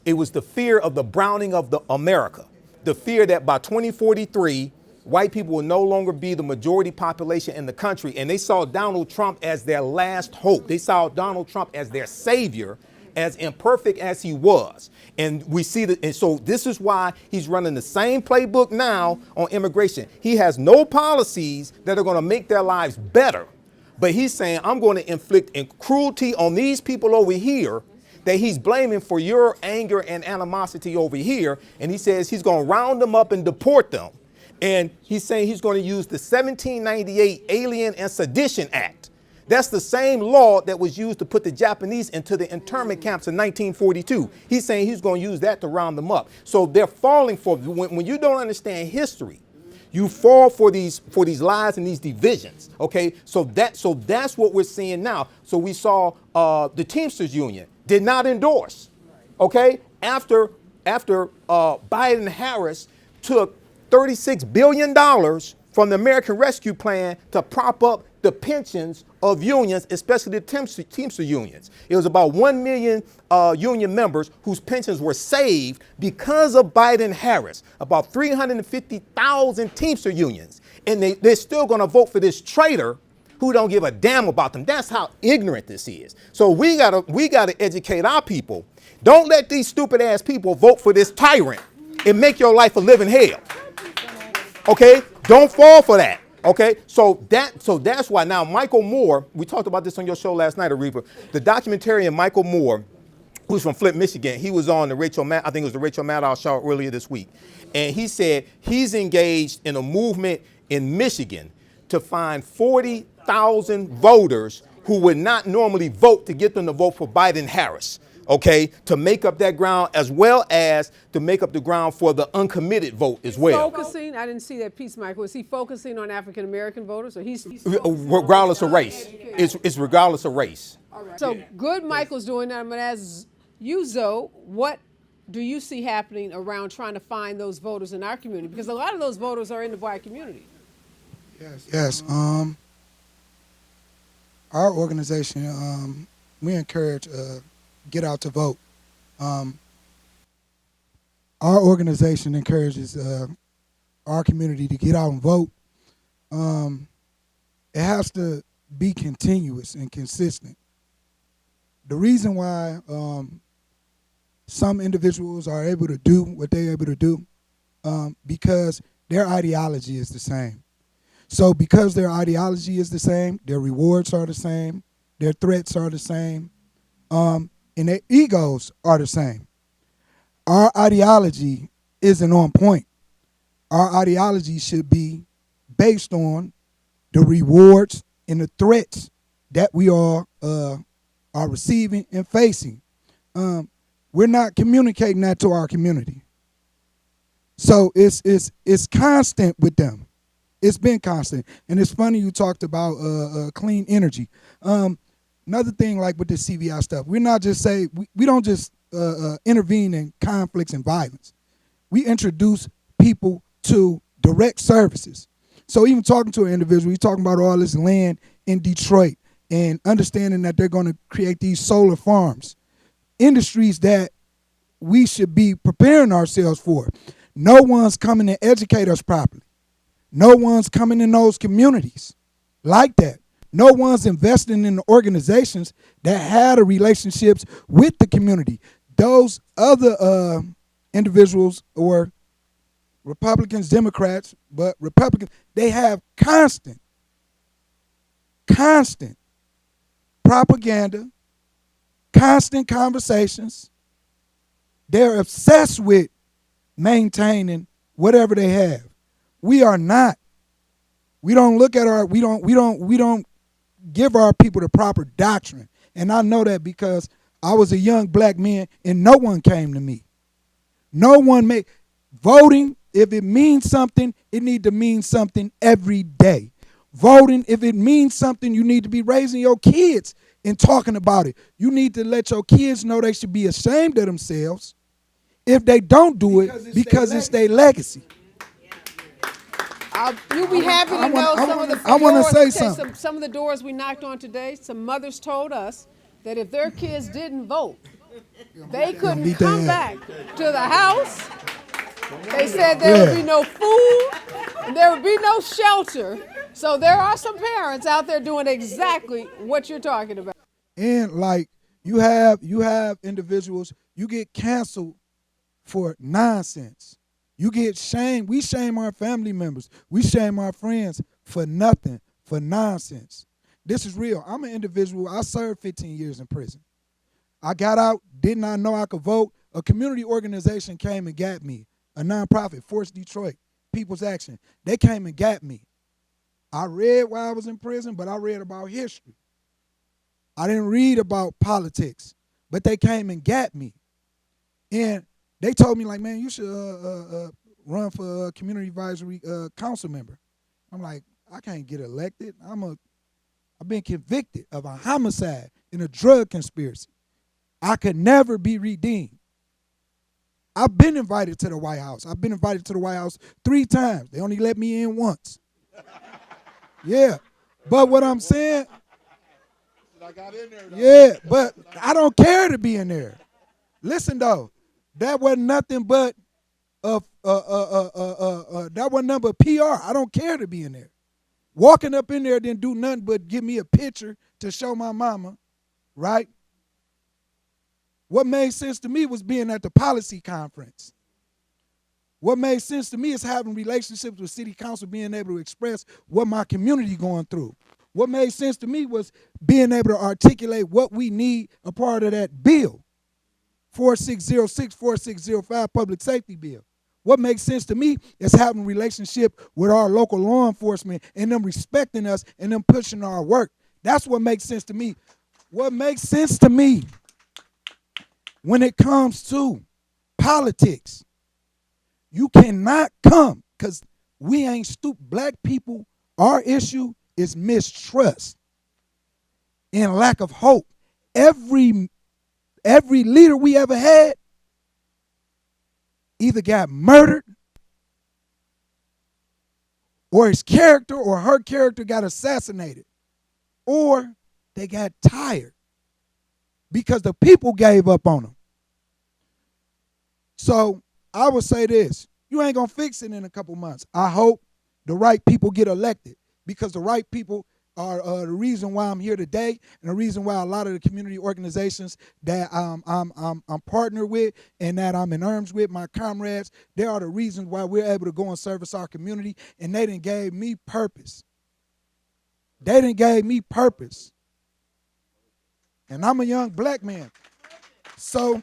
It was the fear of the browning of America, the fear that by 2043, white people will no longer be the majority population in the country. And they saw Donald Trump as their last hope. They saw Donald Trump as their savior, as imperfect as he was. And we see that, and so this is why he's running the same playbook now on immigration. He has no policies that are going to make their lives better. But he's saying, I'm going to inflict cruelty on these people over here that he's blaming for your anger and animosity over here. And he says he's going to round them up and deport them. And he's saying he's going to use the 1798 Alien and Sedition Act. That's the same law that was used to put the Japanese into the internment camps in 1942. He's saying he's going to use that to round them up. So they're falling for, when you don't understand history, you fall for these lies and these divisions. Okay, so that's what we're seeing now. So we saw the Teamsters Union did not endorse. Okay, after Biden Harris took $36 billion from the American Rescue Plan to prop up the pensions of unions, especially the Teamster unions. It was about 1 million union members whose pensions were saved because of Biden Harris, about 350,000 Teamster unions. And they're still going to vote for this traitor who don't give a damn about them. That's how ignorant this is. So we gotta educate our people. Don't let these stupid ass people vote for this tyrant and make your life a living hell. Okay? Don't fall for that. Okay? So that's why now Michael Moore, we talked about this on your show last night, Areva. The documentarian Michael Moore, who's from Flint, Michigan, he was on the Rachel Maddow show earlier this week. And he said he's engaged in a movement in Michigan to find 40,000 voters who would not normally vote to get them to vote for Biden Harris. Okay, to make up that ground, as well as to make up the ground for the uncommitted vote as well. Focusing, I didn't see that piece, Michael. Is he focusing on African American voters, or he's regardless of race? It's regardless of race. All right. So good, Michael's doing that. I'm going to ask you, Zoe, what do you see happening around trying to find those voters in our community? Because a lot of those voters are in the black community. Yes. Our organization, we encourage get out to vote. Our organization encourages our community to get out and vote. It has to be continuous and consistent. The reason why some individuals are able to do what they're able to do, because their ideology is the same. So because their ideology is the same, their rewards are the same, their threats are the same, and their egos are the same. Our ideology isn't on point. Our ideology should be based on the rewards and the threats that we are receiving and facing. We're not communicating that to our community. So it's constant with them. It's been constant. And it's funny you talked about clean energy. Another thing, like with the CVI stuff, we're not just we don't just intervene in conflicts and violence. We introduce people to direct services. So even talking to an individual, you're talking about all this land in Detroit and understanding that they're going to create these solar farms, industries that we should be preparing ourselves for. No one's coming to educate us properly. No one's coming in those communities like that. No one's investing in the organizations that had the relationships with the community. Those other individuals, or Republicans, Democrats, but Republicans, they have constant propaganda, constant conversations. They're obsessed with maintaining whatever they have. We are not. We don't look at we don't give our people the proper doctrine. And I know that because I was a young black man and no one came to me. No one made voting, if it means something, it need to mean something every day. Voting, if it means something, you need to be raising your kids and talking about it. You need to let your kids know they should be ashamed of themselves if they don't do it because it's their legacy. You'll be happy to know some of the I want to say doors, something. some of the doors we knocked on today. Some mothers told us that if their kids didn't vote, they couldn't come back to the house. They said there would be no food, and there would be no shelter. So there are some parents out there doing exactly what you're talking about. And like you have individuals, you get canceled for nonsense. You get shamed. We shame our family members. We shame our friends for nothing, for nonsense. This is real. I'm an individual. I served 15 years in prison. I got out, did not know I could vote. A community organization came and got me, a nonprofit, Force Detroit, People's Action. They came and got me. I read while I was in prison, but I read about history. I didn't read about politics, but they came and got me. And they told me, like, man, you should run for a community advisory council member. I'm like, I can't get elected. I've been convicted of a homicide and a drug conspiracy. I could never be redeemed. I've been invited to the White House. I've been invited to the White House 3 times. They only let me in once. Yeah, but what I'm saying, I got in there, though. yeah, but I don't care to be in there. Listen though, that wasn't nothing but that wasn't nothing but PR. I don't care to be in there. Walking up in there didn't do nothing but give me a picture to show my mama, right? What made sense to me was being at the policy conference. What made sense to me is having relationships with city council, being able to express what my community going through. What made sense to me was being able to articulate what we need a part of that bill, 4606, 4605 public safety bill. What makes sense to me is having a relationship with our local law enforcement and them respecting us and them pushing our work. That's what makes sense to me. What makes sense to me when it comes to politics, you cannot come, because we ain't stupid. Black people, our issue is mistrust and lack of hope. Every leader we ever had either got murdered or his character or her character got assassinated, or they got tired because the people gave up on them. So I would say this, you ain't gonna fix it in a couple months. I hope the right people get elected, because the right people are the reason why I'm here today, and the reason why a lot of the community organizations that I'm partnered with and that I'm in arms with, my comrades, they are the reasons why we're able to go and service our community, and they done gave me purpose. They done gave me purpose. And I'm a young black man. So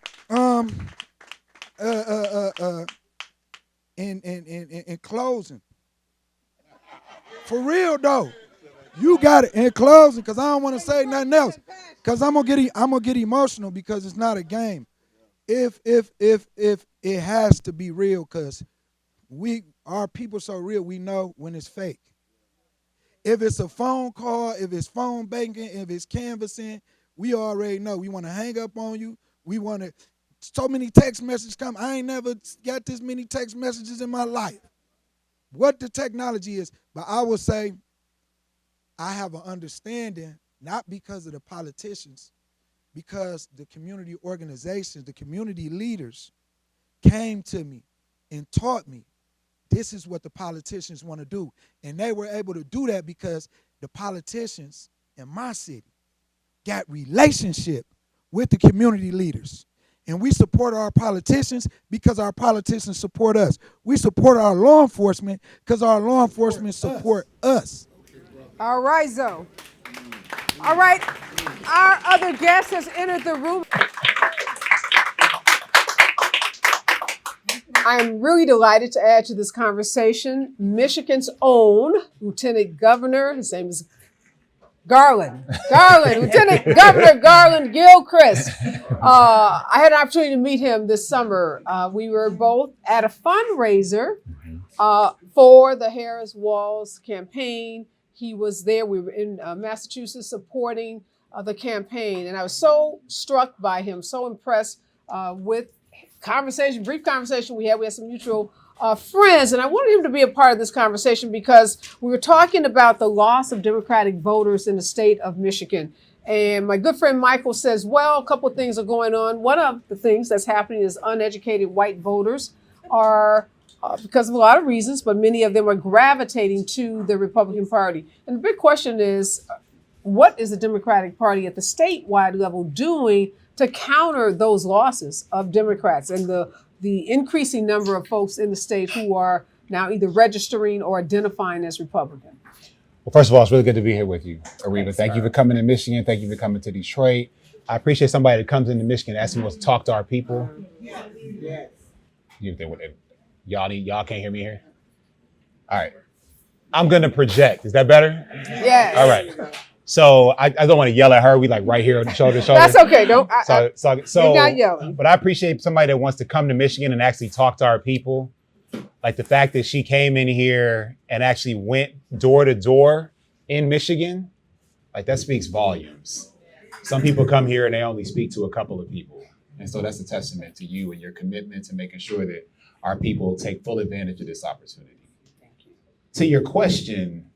in closing, for real though, you got it. In closing, because I don't want to say nothing else, because I'm gonna get emotional, because it's not a game. If it has to be real, because our people so real, we know when it's fake. If it's a phone call, if it's phone banking, if it's canvassing, we already know. We want to hang up on you. We want to, so many text messages come. I ain't never got this many text messages in my life. What the technology is. But I will say, I have an understanding, not because of the politicians, because the community organizations, the community leaders came to me and taught me this is what the politicians want to do. And they were able to do that because the politicians in my city got relationship with the community leaders. And we support our politicians because our politicians support us. We support our law enforcement because our law enforcement support us. All right, Zoe. All right, our other guest has entered the room. I am really delighted to add to this conversation Michigan's own Lieutenant Governor, his name is Lieutenant Governor Garland Gilchrist. I had an opportunity to meet him this summer. We were both at a fundraiser for the Harris Walls campaign. He was there. We were in Massachusetts supporting the campaign. And I was so struck by him, so impressed with brief conversation we had. We had some mutual friends, and I wanted him to be a part of this conversation because we were talking about the loss of Democratic voters in the state of Michigan. And my good friend Michael says, well, a couple of things are going on. One of the things that's happening is uneducated white voters are, because of a lot of reasons, but many of them are gravitating to the Republican Party. And the big question is, what is the Democratic Party at the statewide level doing to counter those losses of Democrats and the increasing number of folks in the state who are now either registering or identifying as Republican? Well, first of all, it's really good to be here with you, Areva. Thank you for coming to Michigan. Thank you for coming to Detroit. I appreciate somebody that comes into Michigan asking us to talk to our people. Yes. Y'all can't hear me here? All right. I'm going to project. Is that better? Yes. All right. So I don't want to yell at her. We like right here on the shoulder to shoulder. That's okay. Don't. So you're not yelling. But I appreciate somebody that wants to come to Michigan and actually talk to our people. Like the fact that she came in here and actually went door to door in Michigan, like that speaks volumes. Some people come here and they only speak to a couple of people. And so that's a testament to you and your commitment to making sure that our people take full advantage of this opportunity. Thank you. To your question,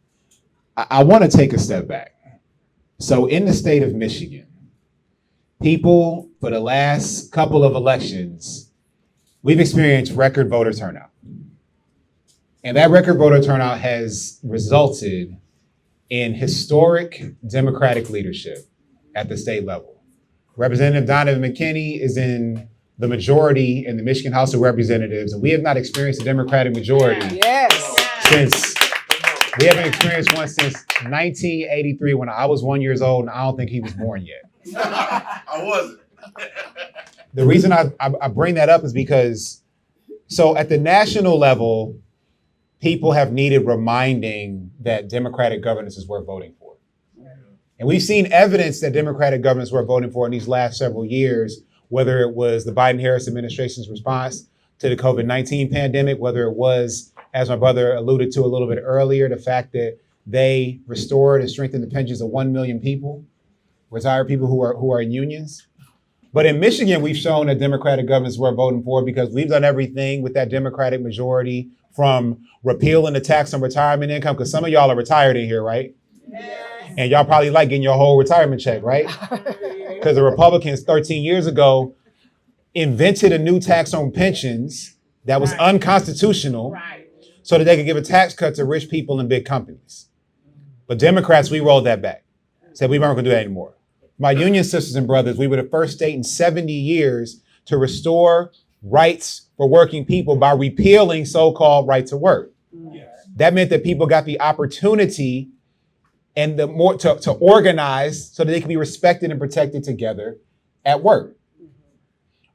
I want to take a step back. So in the state of Michigan, people for the last couple of elections, we've experienced record voter turnout. And that record voter turnout has resulted in historic Democratic leadership at the state level. Representative Donovan McKinney is in the majority in the Michigan House of Representatives, and we have not experienced a Democratic majority since we haven't experienced one since 1983 when I was 1 year old, and I don't think he was born yet. I wasn't. The reason I bring that up is because, so at the national level, people have needed reminding that Democratic governance is worth voting for. And we've seen evidence that Democratic governance worth voting for in these last several years, whether it was the Biden-Harris administration's response to the COVID-19 pandemic, whether it was, as my brother alluded to a little bit earlier, the fact that they restored and strengthened the pensions of 1 million people, retired people who are in unions. But in Michigan, we've shown that Democratic governance is worth voting for because we've done everything with that Democratic majority, from repealing the tax on retirement income, because some of y'all are retired in here, right? Yes. And y'all probably like getting your whole retirement check, right? Because the Republicans 13 years ago invented a new tax on pensions that was unconstitutional so that they could give a tax cut to rich people and big companies. But Democrats, we rolled that back. Said we weren't going to do that anymore. My union sisters and brothers, we were the first state in 70 years to restore rights for working people by repealing so-called right to work. That meant that people got the opportunity and the more to organize so that they can be respected and protected together at work.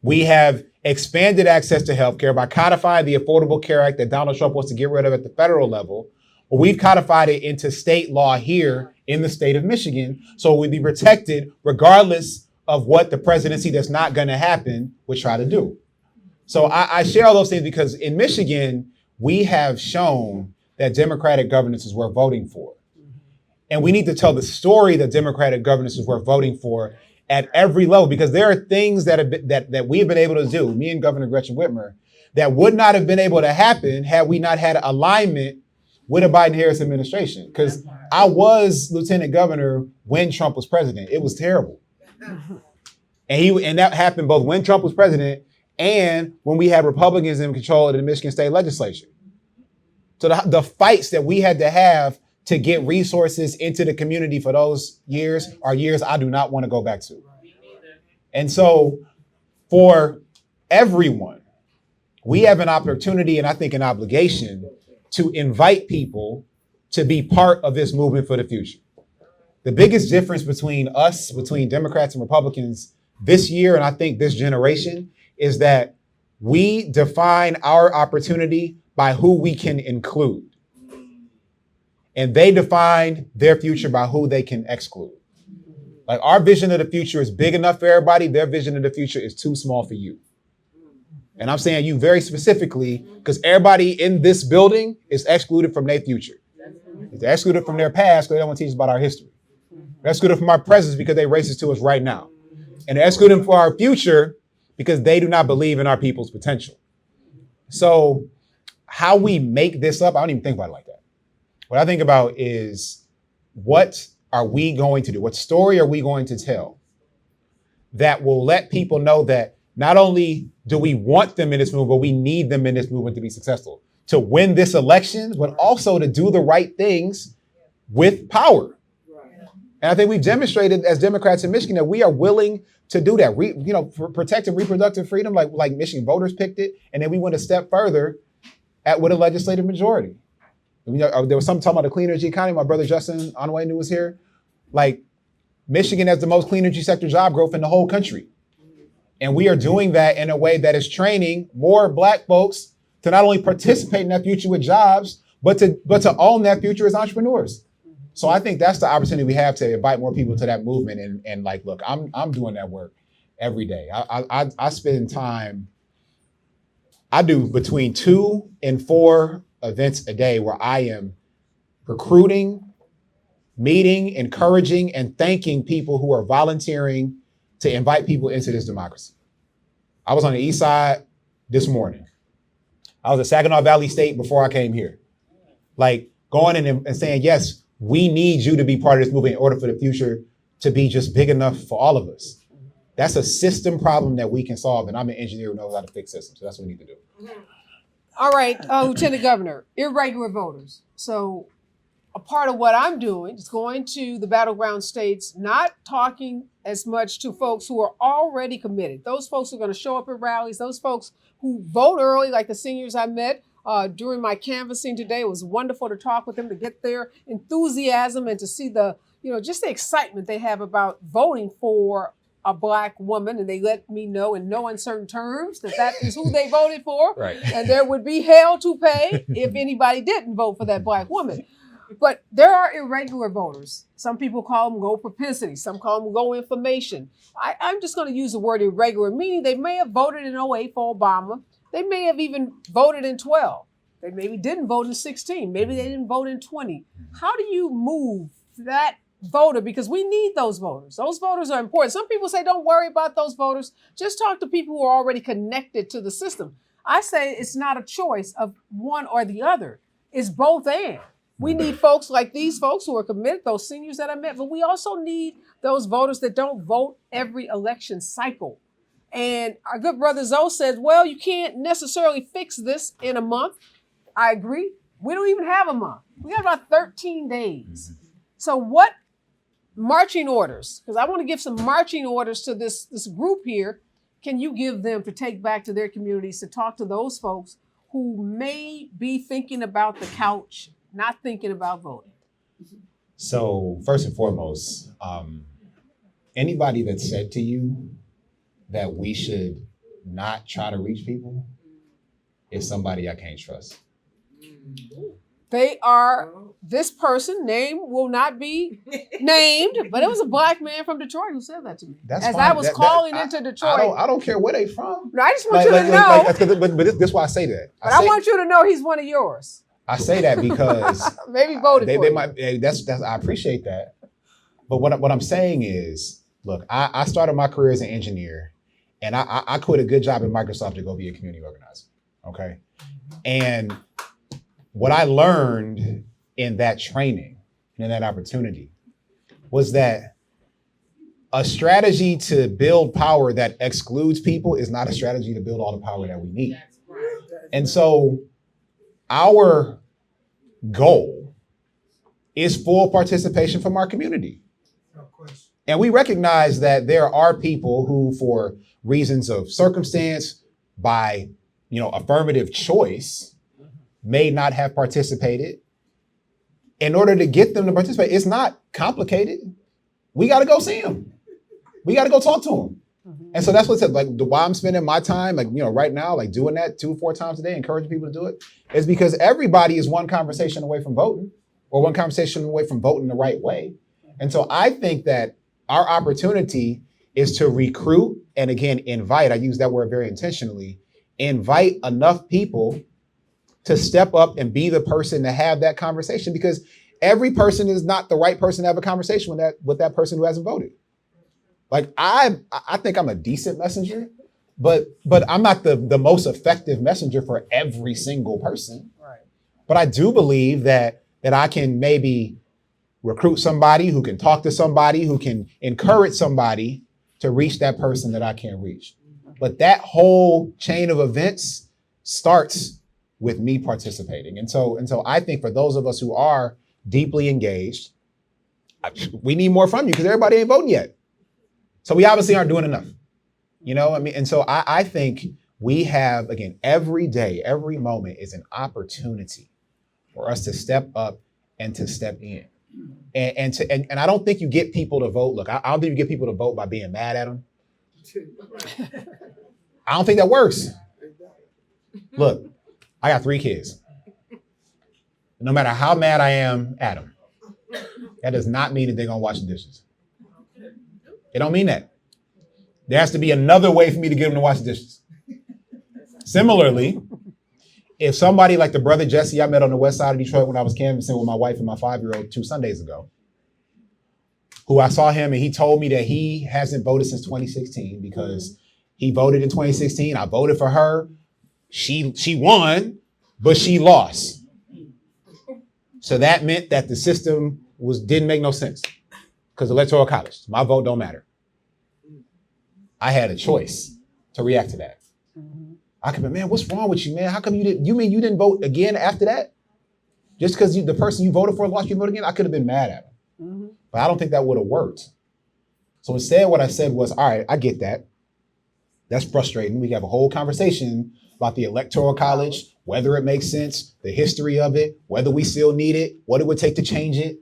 We have expanded access to healthcare by codifying the Affordable Care Act that Donald Trump wants to get rid of at the federal level. Well, we've codified it into state law here in the state of Michigan, so we'd be protected regardless of what the presidency that's not going to happen would try to do. So I share all those things because in Michigan, we have shown that Democratic governance is worth voting for. And we need to tell the story that Democratic governance is worth voting for at every level, because there are things that we've been able to do, me and Governor Gretchen Whitmer, that would not have been able to happen had we not had alignment with a Biden-Harris administration. Because I was lieutenant governor when Trump was president. It was terrible. And that happened both when Trump was president and when we had Republicans in control of the Michigan State legislature. So the fights that we had to have to get resources into the community for those years are years I do not want to go back to. And so for everyone, we have an opportunity and I think an obligation to invite people to be part of this movement for the future. The biggest difference between us, between Democrats and Republicans this year, and I think this generation, is that we define our opportunity by who we can include. And they define their future by who they can exclude. Like, our vision of the future is big enough for everybody. Their vision of the future is too small for you. And I'm saying you very specifically because everybody in this building is excluded from their future. They're excluded from their past because they don't want to teach us about our history. They're excluded from our presence because they're racist to us right now. And they're excluded from our future because they do not believe in our people's potential. So how we make this up, I don't even think about it like that. What I think about is, what are we going to do? What story are we going to tell that will let people know that not only do we want them in this movement, but we need them in this movement to be successful, to win this election, but also to do the right things with power. And I think we've demonstrated as Democrats in Michigan that we are willing to do that. For protecting reproductive freedom, like Michigan voters picked it, and then we went a step further with a legislative majority. There was something talking about the clean energy economy. My brother Justin Onwenu was here. Like, Michigan has the most clean energy sector job growth in the whole country. And we are doing that in a way that is training more Black folks to not only participate in that future with jobs, but to own that future as entrepreneurs. So I think that's the opportunity we have to invite more people to that movement. And like, look, I'm doing that work every day. I spend time, I do between 2 and 4 events a day where I am recruiting, meeting, encouraging, and thanking people who are volunteering to invite people into this democracy. I was on the east side this morning. I was at Saginaw Valley State before I came here. Like, going in and saying, yes, we need you to be part of this movement in order for the future to be just big enough for all of us. That's a system problem that we can solve, and I'm an engineer who knows how to fix systems, so that's what we need to do. All right, Lieutenant Governor, irregular voters. So a part of what I'm doing is going to the battleground states, not talking as much to folks who are already committed. Those folks who are going to show up at rallies, those folks who vote early, like the seniors I met during my canvassing today. It was wonderful to talk with them, to get their enthusiasm and to see the, just the excitement they have about voting for a Black woman. And they let me know in no uncertain terms that is who they voted for. Right. And there would be hell to pay if anybody didn't vote for that Black woman. But there are irregular voters. Some people call them low propensity. Some call them low information. I'm just going to use the word irregular, meaning they may have voted in 08 for Obama. They may have even voted in 12. They maybe didn't vote in 16. Maybe they didn't vote in 20. How do you move that voter? Because we need those voters. Those voters are important. Some people say, don't worry about those voters. Just talk to people who are already connected to the system. I say it's not a choice of one or the other. It's both and. We need folks like these folks who are committed, those seniors that I met, but we also need those voters that don't vote every election cycle. And our good brother Zoe says, well, you can't necessarily fix this in a month. I agree. We don't even have a month. We have about 13 days. So what marching orders, because I want to give some marching orders to this group here, can you give them to take back to their communities to talk to those folks who may be thinking about the couch, not thinking about voting? So first and foremost, anybody that said to you that we should not try to reach people is somebody I can't trust. They are, this person, name will not be named, but it was a Black man from Detroit who said that to me. That's as fine. I was calling into Detroit. I don't care where they from. No, I just want you to know. But this is why I say that. I want you to know he's one of yours. I say that because Maybe voted they for you. might. That's I appreciate that. But what I'm saying is, look, I started my career as an engineer, and I quit a good job at Microsoft to go be a community organizer. Okay, and what I learned in that training and in that opportunity was that a strategy to build power that excludes people is not a strategy to build all the power that we need. And so our goal is full participation from our community. And we recognize that there are people who, for reasons of circumstance, by affirmative choice, may not have participated. In order to get them to participate, it's not complicated. We got to go see them. We got to go talk to them. And so that's what's like why I'm spending my time, right now, doing that 2-4 times a day, encouraging people to do it, is because everybody is one conversation away from voting, or one conversation away from voting the right way. And so I think that our opportunity is to recruit and, again, invite, I use that word very intentionally, invite enough people to step up and be the person to have that conversation, because every person is not the right person to have a conversation with that person who hasn't voted. Like I think I'm a decent messenger, but I'm not the most effective messenger for every single person. Right. But I do believe that I can maybe recruit somebody who can talk to somebody who can encourage somebody to reach that person that I can't reach. But that whole chain of events starts with me participating. And so I think for those of us who are deeply engaged, we need more from you, because everybody ain't voting yet. So we obviously aren't doing enough. And so I think we have, again, every day, every moment is an opportunity for us to step up and to step in. And I don't think you get people to vote. Look, I don't think you get people to vote by being mad at them. I don't think that works. Look, I got 3 kids. No matter how mad I am at them, that does not mean that they're gonna wash the dishes. It don't mean that. There has to be another way for me to get them to wash the dishes. Similarly, if somebody like the brother Jesse I met on the west side of Detroit when I was canvassing with my wife and my 5-year-old 2 Sundays ago, who I saw him and he told me that he hasn't voted since 2016 because he voted in 2016. I voted for her. She won, but she lost. So that meant that the system didn't make no sense because electoral college, my vote don't matter. I had a choice to react to that. I could be, man, what's wrong with you, man? How come you didn't vote again after that? Just because the person you voted for lost, you vote again? I could have been mad at him. But I don't think that would have worked. So instead, what I said was, all right, I get that. That's frustrating. We have a whole conversation about the electoral college, whether it makes sense, the history of it, whether we still need it, what it would take to change it.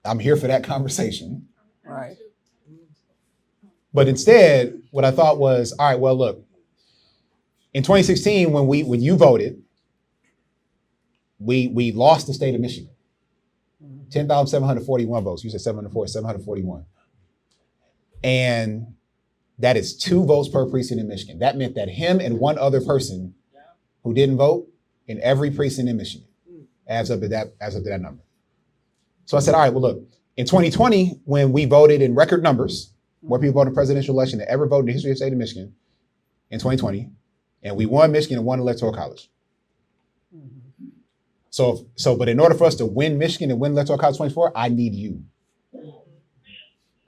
I'm here for that conversation. Right. But instead, what I thought was, all right, well, look, in 2016, when you voted, we lost the state of Michigan. 10,741 votes. You said 741. And that is 2 votes per precinct in Michigan. That meant that him and one other person who didn't vote in every precinct in Michigan adds up to that number. So I said, all right, well, look, in 2020, when we voted in record numbers, more people voted in the presidential election than ever voted in the history of the state of Michigan in 2020, and we won Michigan and won electoral college. But in order for us to win Michigan and win electoral college 24, I need you.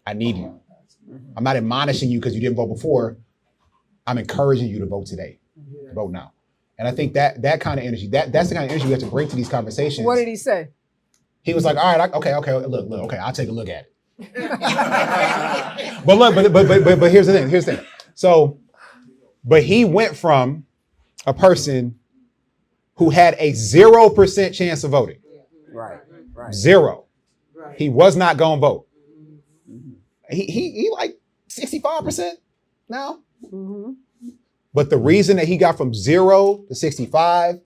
I need you. I'm not admonishing you because you didn't vote before. I'm encouraging you to vote today. Vote now. And I think that kind of energy, that's the kind of energy we have to bring to these conversations. What did he say? He was like, all right, okay, look, okay, I'll take a look at it. but here's the thing. So, but he went from a person who had a 0% chance of voting. Right. 0. He was not going to vote. He like 65% now. But the reason that he got from 0 to 65,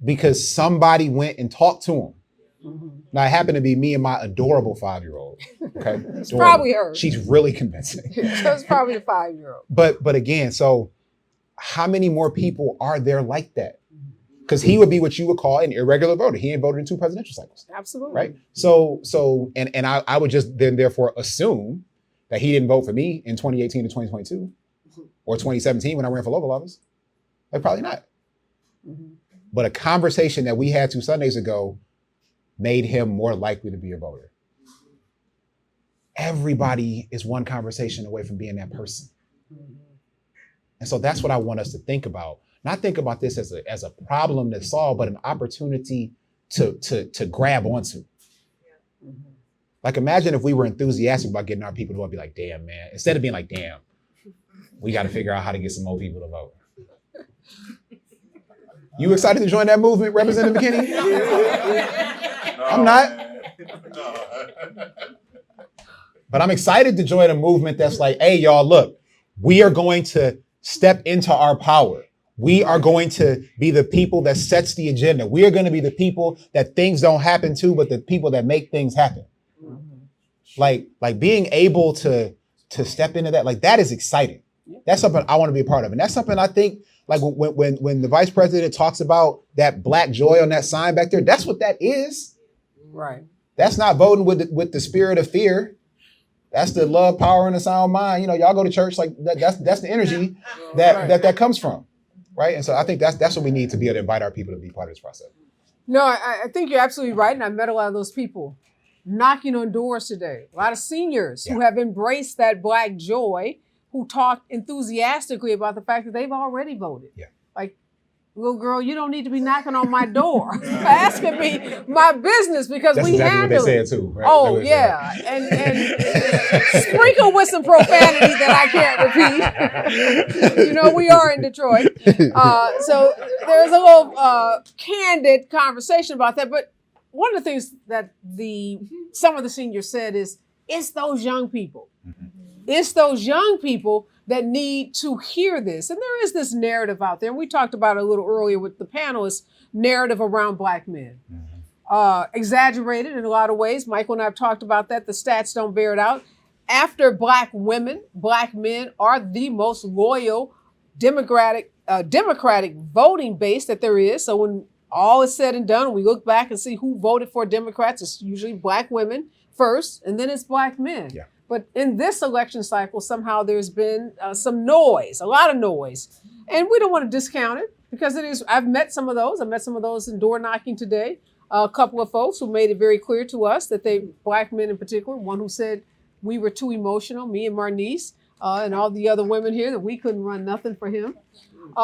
because somebody went and talked to him. Now, it happened to be me and my adorable 5-year-old. Okay, It's probably her. She's really convincing. So it's probably a 5-year-old. But again, so how many more people are there like that? because he would be what you would call an irregular voter. He ain't voted in 2 presidential cycles. Absolutely. Right. So I would just then therefore assume that he didn't vote for me in 2018 to 2022 or 2017 when I ran for local office. Like, probably not. Mm-hmm. But a conversation that we had 2 Sundays ago made him more likely to be a voter. Everybody is one conversation away from being that person. And so that's what I want us to think about. Not think about this as a problem to solve, but an opportunity to grab onto. Like, imagine if we were enthusiastic about getting our people to vote, be like, damn, man. Instead of being like, damn, we got to figure out how to get some more people to vote. You excited to join that movement, Representative McKinney? I'm not. But I'm excited to join a movement that's like, hey, y'all, look, we are going to step into our power. We are going to be the people that sets the agenda. We are going to be the people that things don't happen to, but the people that make things happen. Like being able to step into that, like, that is exciting. That's something I want to be a part of. And that's something I think, like, when the vice president talks about that black joy on that sign back there, that's what that is. Right. That's not voting with the spirit of fear. That's the love, power, and a sound mind. You know, y'all go to church, like that's the energy that comes from. Right. And so I think that's what we need to be able to invite our people to be part of this process. No, I think you're absolutely right. And I met a lot of those people knocking on doors today. A lot of seniors who have embraced that black joy, who talked enthusiastically about the fact that they've already voted. Yeah. Like, little girl, you don't need to be knocking on my door asking me my business because that's we exactly handle what they it. said too. Right? Oh, yeah. And sprinkle with some profanity that I can't repeat. You know, we are in Detroit. So there's a little candid conversation about that. But one of the things that some of the seniors said is, it's those young people. Mm-hmm. It's those young people that need to hear this. And there is this narrative out there, and we talked about it a little earlier with the panelists, narrative around black men. Mm-hmm. Exaggerated in a lot of ways. Michael and I have talked about that. The stats don't bear it out. After black women, black men are the most loyal democratic voting base that there is. So when all is said and done, we look back and see who voted for Democrats. It's usually black women first, and then it's black men. Yeah. But in this election cycle, somehow there's been some noise, a lot of noise. And we don't want to discount it because it is. I've met some of those. I met some of those in door knocking today. A couple of folks who made it very clear to us that black men in particular, one who said we were too emotional, me and Marnice, and all the other women here, that we couldn't run nothing for him.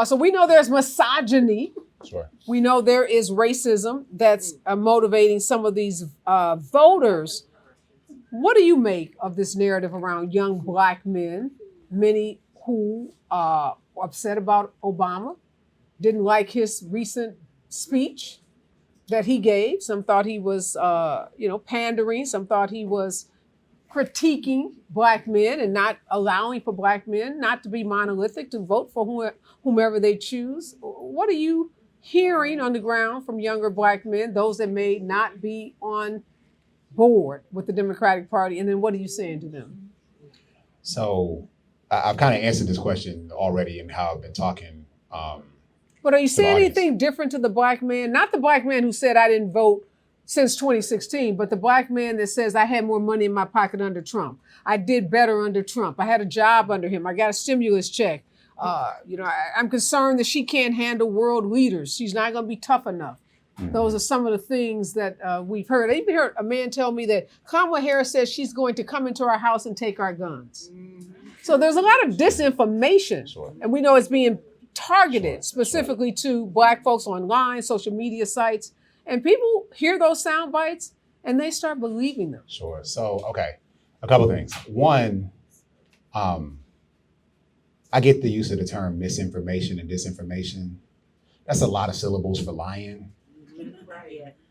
So we know there's misogyny. Sure. We know there is racism that's motivating some of these voters. What do you make of this narrative around young black men, many who are upset about Obama, didn't like his recent speech that he gave? Some thought he was, pandering. Some thought he was critiquing black men and not allowing for black men not to be monolithic, to vote for whomever they choose. What are you hearing on the ground from younger black men, those that may not be on board with the Democratic Party, and then what are you saying to them? So I've kind of answered this question already in how I've been talking. But are you saying anything different to the black man? Not the black man who said I didn't vote since 2016, but the black man that says I had more money in my pocket under Trump. I did better under Trump. I had a job under him. I got a stimulus check. I'm concerned that she can't handle world leaders. She's not going to be tough enough. Mm-hmm. Those are some of the things that we've heard. I even heard a man tell me that Kamala Harris says she's going to come into our house and take our guns. Mm-hmm. So there's a lot of disinformation. Sure. And we know it's being targeted specifically to black folks online, social media sites. And people hear those sound bites and they start believing them. Sure. So, okay, a couple things. One, I get the use of the term misinformation and disinformation. That's a lot of syllables for lying.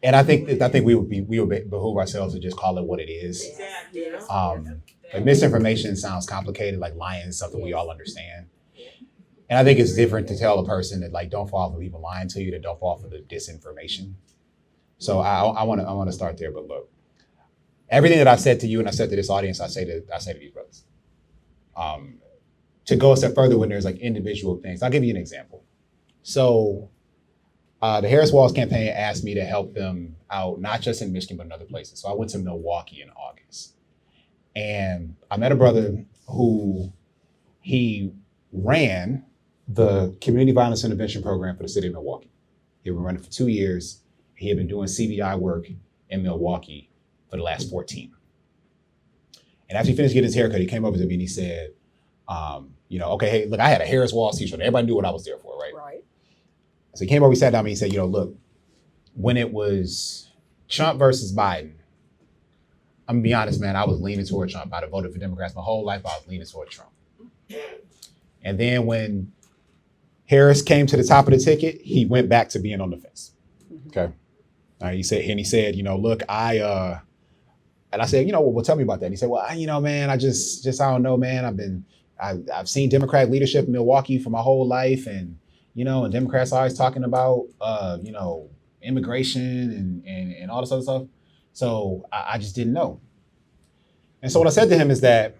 And I think we would behoove ourselves to just call it what it is. Like, misinformation sounds complicated, like lying is something we all understand. And I think it's different to tell a person that, like, don't fall for people lying to you, that don't fall for the disinformation. So I want to start there. But look, everything that I said to you and I said to this audience, I say to these brothers. To go a step further when there's like individual things, I'll give you an example. So the Harris Walls campaign asked me to help them out, not just in Michigan, but in other places. So I went to Milwaukee in August. And I met a brother who he ran the Community Violence Intervention Program for the city of Milwaukee. He had been running for 2 years. He had been doing CVI work in Milwaukee for the last 14. And after he finished getting his haircut, he came over to me and he said, okay, hey, look, I had a Harris Walls t-shirt. Everybody knew what I was there for, right? Right. So he came over, he sat down with me, he said, look, when it was Trump versus Biden, I'm gonna be honest, man, I was leaning toward Trump. I'd have voted for Democrats my whole life. I was leaning toward Trump. And then when Harris came to the top of the ticket, he went back to being on the fence. Okay. He said, look, and I said, well, tell me about that. And he said, well, man, I just, I don't know, man. I've seen Democratic leadership in Milwaukee for my whole life. And, and Democrats are always talking about, immigration and all this other stuff. So I just didn't know. And so what I said to him is that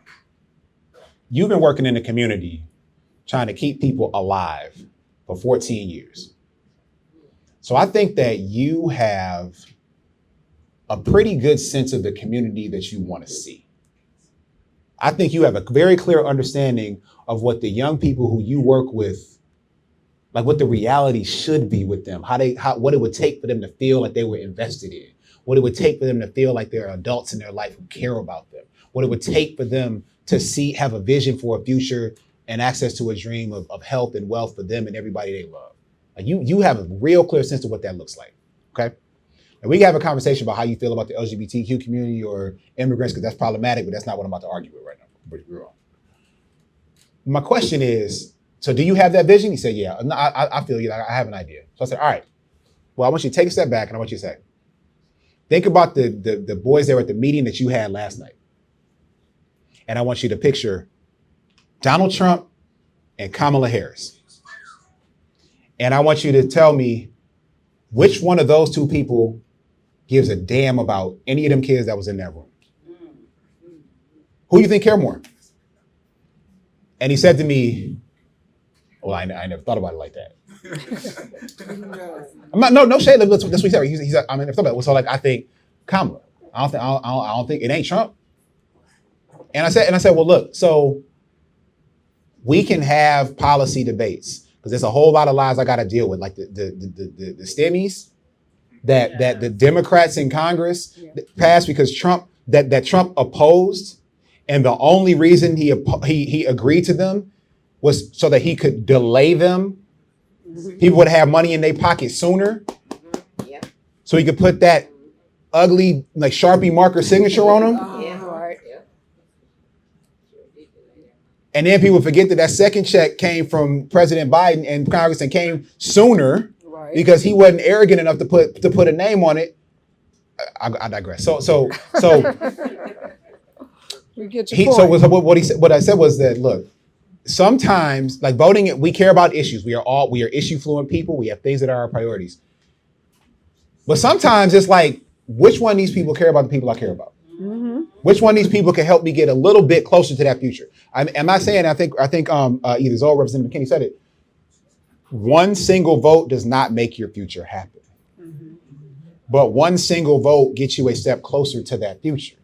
you've been working in the community trying to keep people alive for 14 years. So I think that you have a pretty good sense of the community that you want to see. I think you have a very clear understanding of what the young people who you work with, like what the reality should be with them, what it would take for them to feel like they were invested in, what it would take for them to feel like there are adults in their life who care about them, what it would take for them to have a vision for a future and access to a dream of health and wealth for them and everybody they love. Like you have a real clear sense of what that looks like, okay? And we can have a conversation about how you feel about the LGBTQ community or immigrants, because that's problematic, but that's not what I'm about to argue with right now. But we're wrong. My question is, so do you have that vision? He said, yeah, I feel you. I have an idea. So I said, all right, well, I want you to take a step back and I want you to say, think about the boys there at the meeting that you had last night. And I want you to picture Donald Trump and Kamala Harris. And I want you to tell me which one of those two people gives a damn about any of them kids that was in that room. Who do you think care more? And he said to me, well, I never thought about it like that. I'm not, no shade. That's what he said. He said, I never thought about it. So like, I think Kamala. I don't think it ain't Trump. And I said, well, look, so we can have policy debates because there's a whole lot of lies I got to deal with, like the STEMIs that the Democrats in Congress passed because Trump opposed, and the only reason he agreed to them was so that he could delay them. People would have money in their pocket sooner, so he could put that ugly like Sharpie marker signature on them. And then people forget that second check came from President Biden and Congress and came sooner because he wasn't arrogant enough to put a name on it. I digress. So we get your point. So what I said was that, look, sometimes like voting, we care about issues. We are issue fluent people. We have things that are our priorities. But sometimes it's like, which one of these people care about the people I care about? Mm-hmm. Which one of these people can help me get a little bit closer to that future? I'm not saying, I think either Zoe or Representative McKinney said it. One single vote does not make your future happen. Mm-hmm. But one single vote gets you a step closer to that future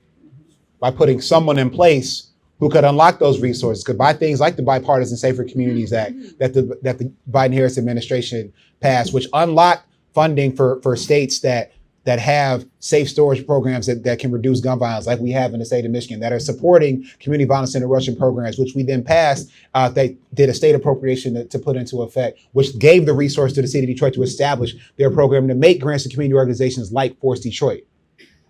by putting someone in place who could unlock those resources, could buy things like the Bipartisan Safer Communities Act that the Biden-Harris administration passed, which unlocked funding for states that have safe storage programs that can reduce gun violence, like we have in the state of Michigan, that are supporting community violence interruption programs, which we then passed. They did a state appropriation to put into effect, which gave the resource to the city of Detroit to establish their program to make grants to community organizations like Force Detroit.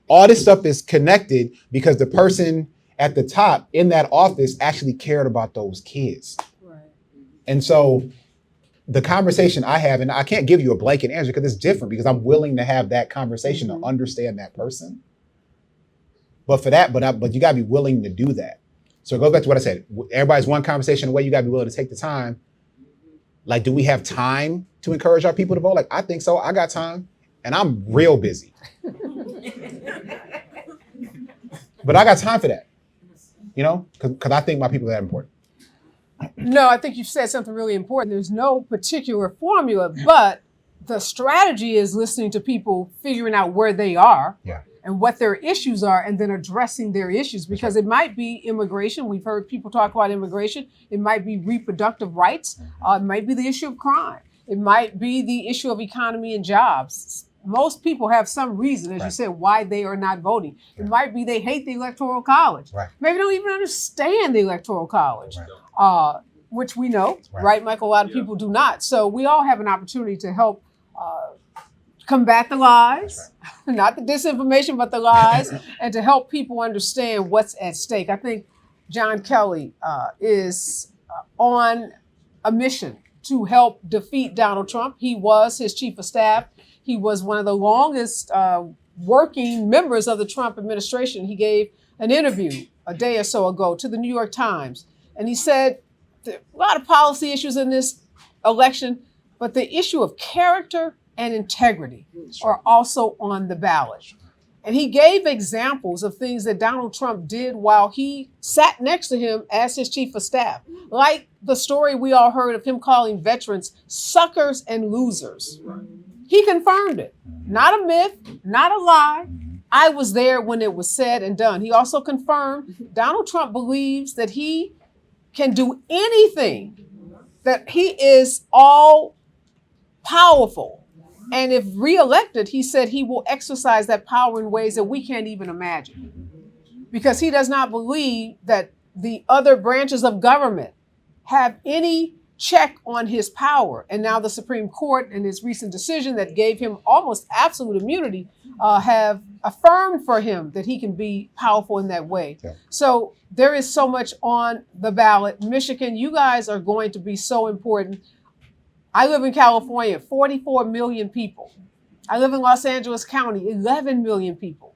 All this stuff is connected because the person at the top in that office actually cared about those kids. Right. And so the conversation I have, and I can't give you a blanket answer because it's different, because I'm willing to have that conversation to understand that person. But for that, but you gotta be willing to do that. So it goes back to what I said. Everybody's one conversation away. You gotta be willing to take the time. Like, do we have time to encourage our people to vote? Like, I think so. I got time, and I'm real busy. But I got time for that, because I think my people are that important. No, I think you've said something really important. There's no particular formula, but the strategy is listening to people, figuring out where they are Yeah. and what their issues are, and then addressing their issues, because it might be immigration. We've heard people talk about immigration. It might be reproductive rights. It might be the issue of crime. It might be the issue of economy and jobs. Most people have some reason, as you said, why they are not voting. It might be they hate the Electoral College. Right. Maybe they don't even understand the Electoral College, which we know, right, Michael? A lot of people do not. So we all have an opportunity to help combat the lies, not the disinformation, but the lies, and to help people understand what's at stake. I think John Kelly is on a mission to help defeat Donald Trump. He was his chief of staff. He was one of the longest working members of the Trump administration. He gave an interview a day or so ago to the New York Times, and he said there are a lot of policy issues in this election, but the issue of character and integrity are also on the ballot. And he gave examples of things that Donald Trump did while he sat next to him as his chief of staff, like the story we all heard of him calling veterans suckers and losers. He confirmed it. Not a myth, not a lie. I was there when it was said and done. He also confirmed Donald Trump believes that he can do anything, that he is all powerful. And if reelected, he said he will exercise that power in ways that we can't even imagine, because he does not believe that the other branches of government have any check on his power. And now the Supreme Court, in his recent decision that gave him almost absolute immunity, have affirmed for him that he can be powerful in that way. Yeah. So there is so much on the ballot. Michigan, you guys are going to be so important. I live in California, 44 million people. I live in Los Angeles County, 11 million people.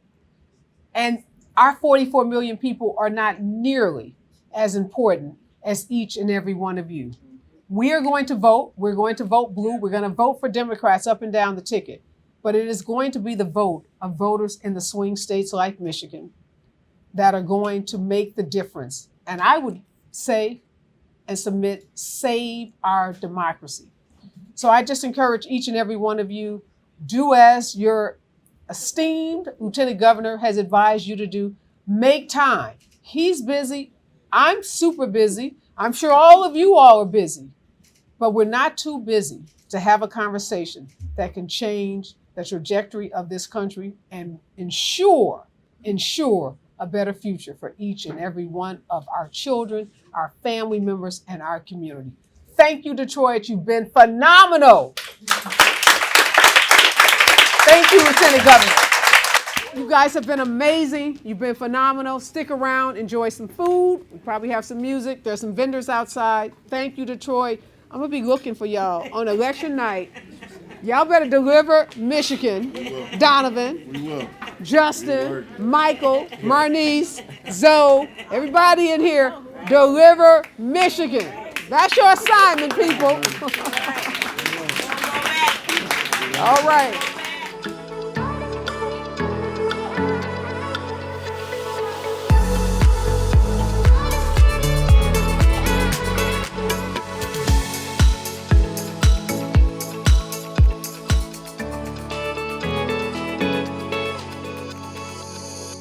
And our 44 million people are not nearly as important as each and every one of you. We are going to vote. We're going to vote blue. We're going to vote for Democrats up and down the ticket. But it is going to be the vote of voters in the swing states like Michigan that are going to make the difference. And I would say and submit, save our democracy. So I just encourage each and every one of you, do as your esteemed Lieutenant Governor has advised you to do. Make time. He's busy. I'm super busy. I'm sure all of you all are busy. But we're not too busy to have a conversation that can change the trajectory of this country and ensure a better future for each and every one of our children, our family members, and our community. Thank you, Detroit. You've been phenomenal. Thank you, Lieutenant Governor. You guys have been amazing. You've been phenomenal. Stick around, enjoy some food. We probably have some music. There's some vendors outside. Thank you, Detroit. I'm gonna be looking for y'all on election night. Y'all better deliver Michigan. Donovan, We will. Justin, Michael, Marnice, Zoe, everybody in here, deliver Michigan. That's your assignment, people. All right.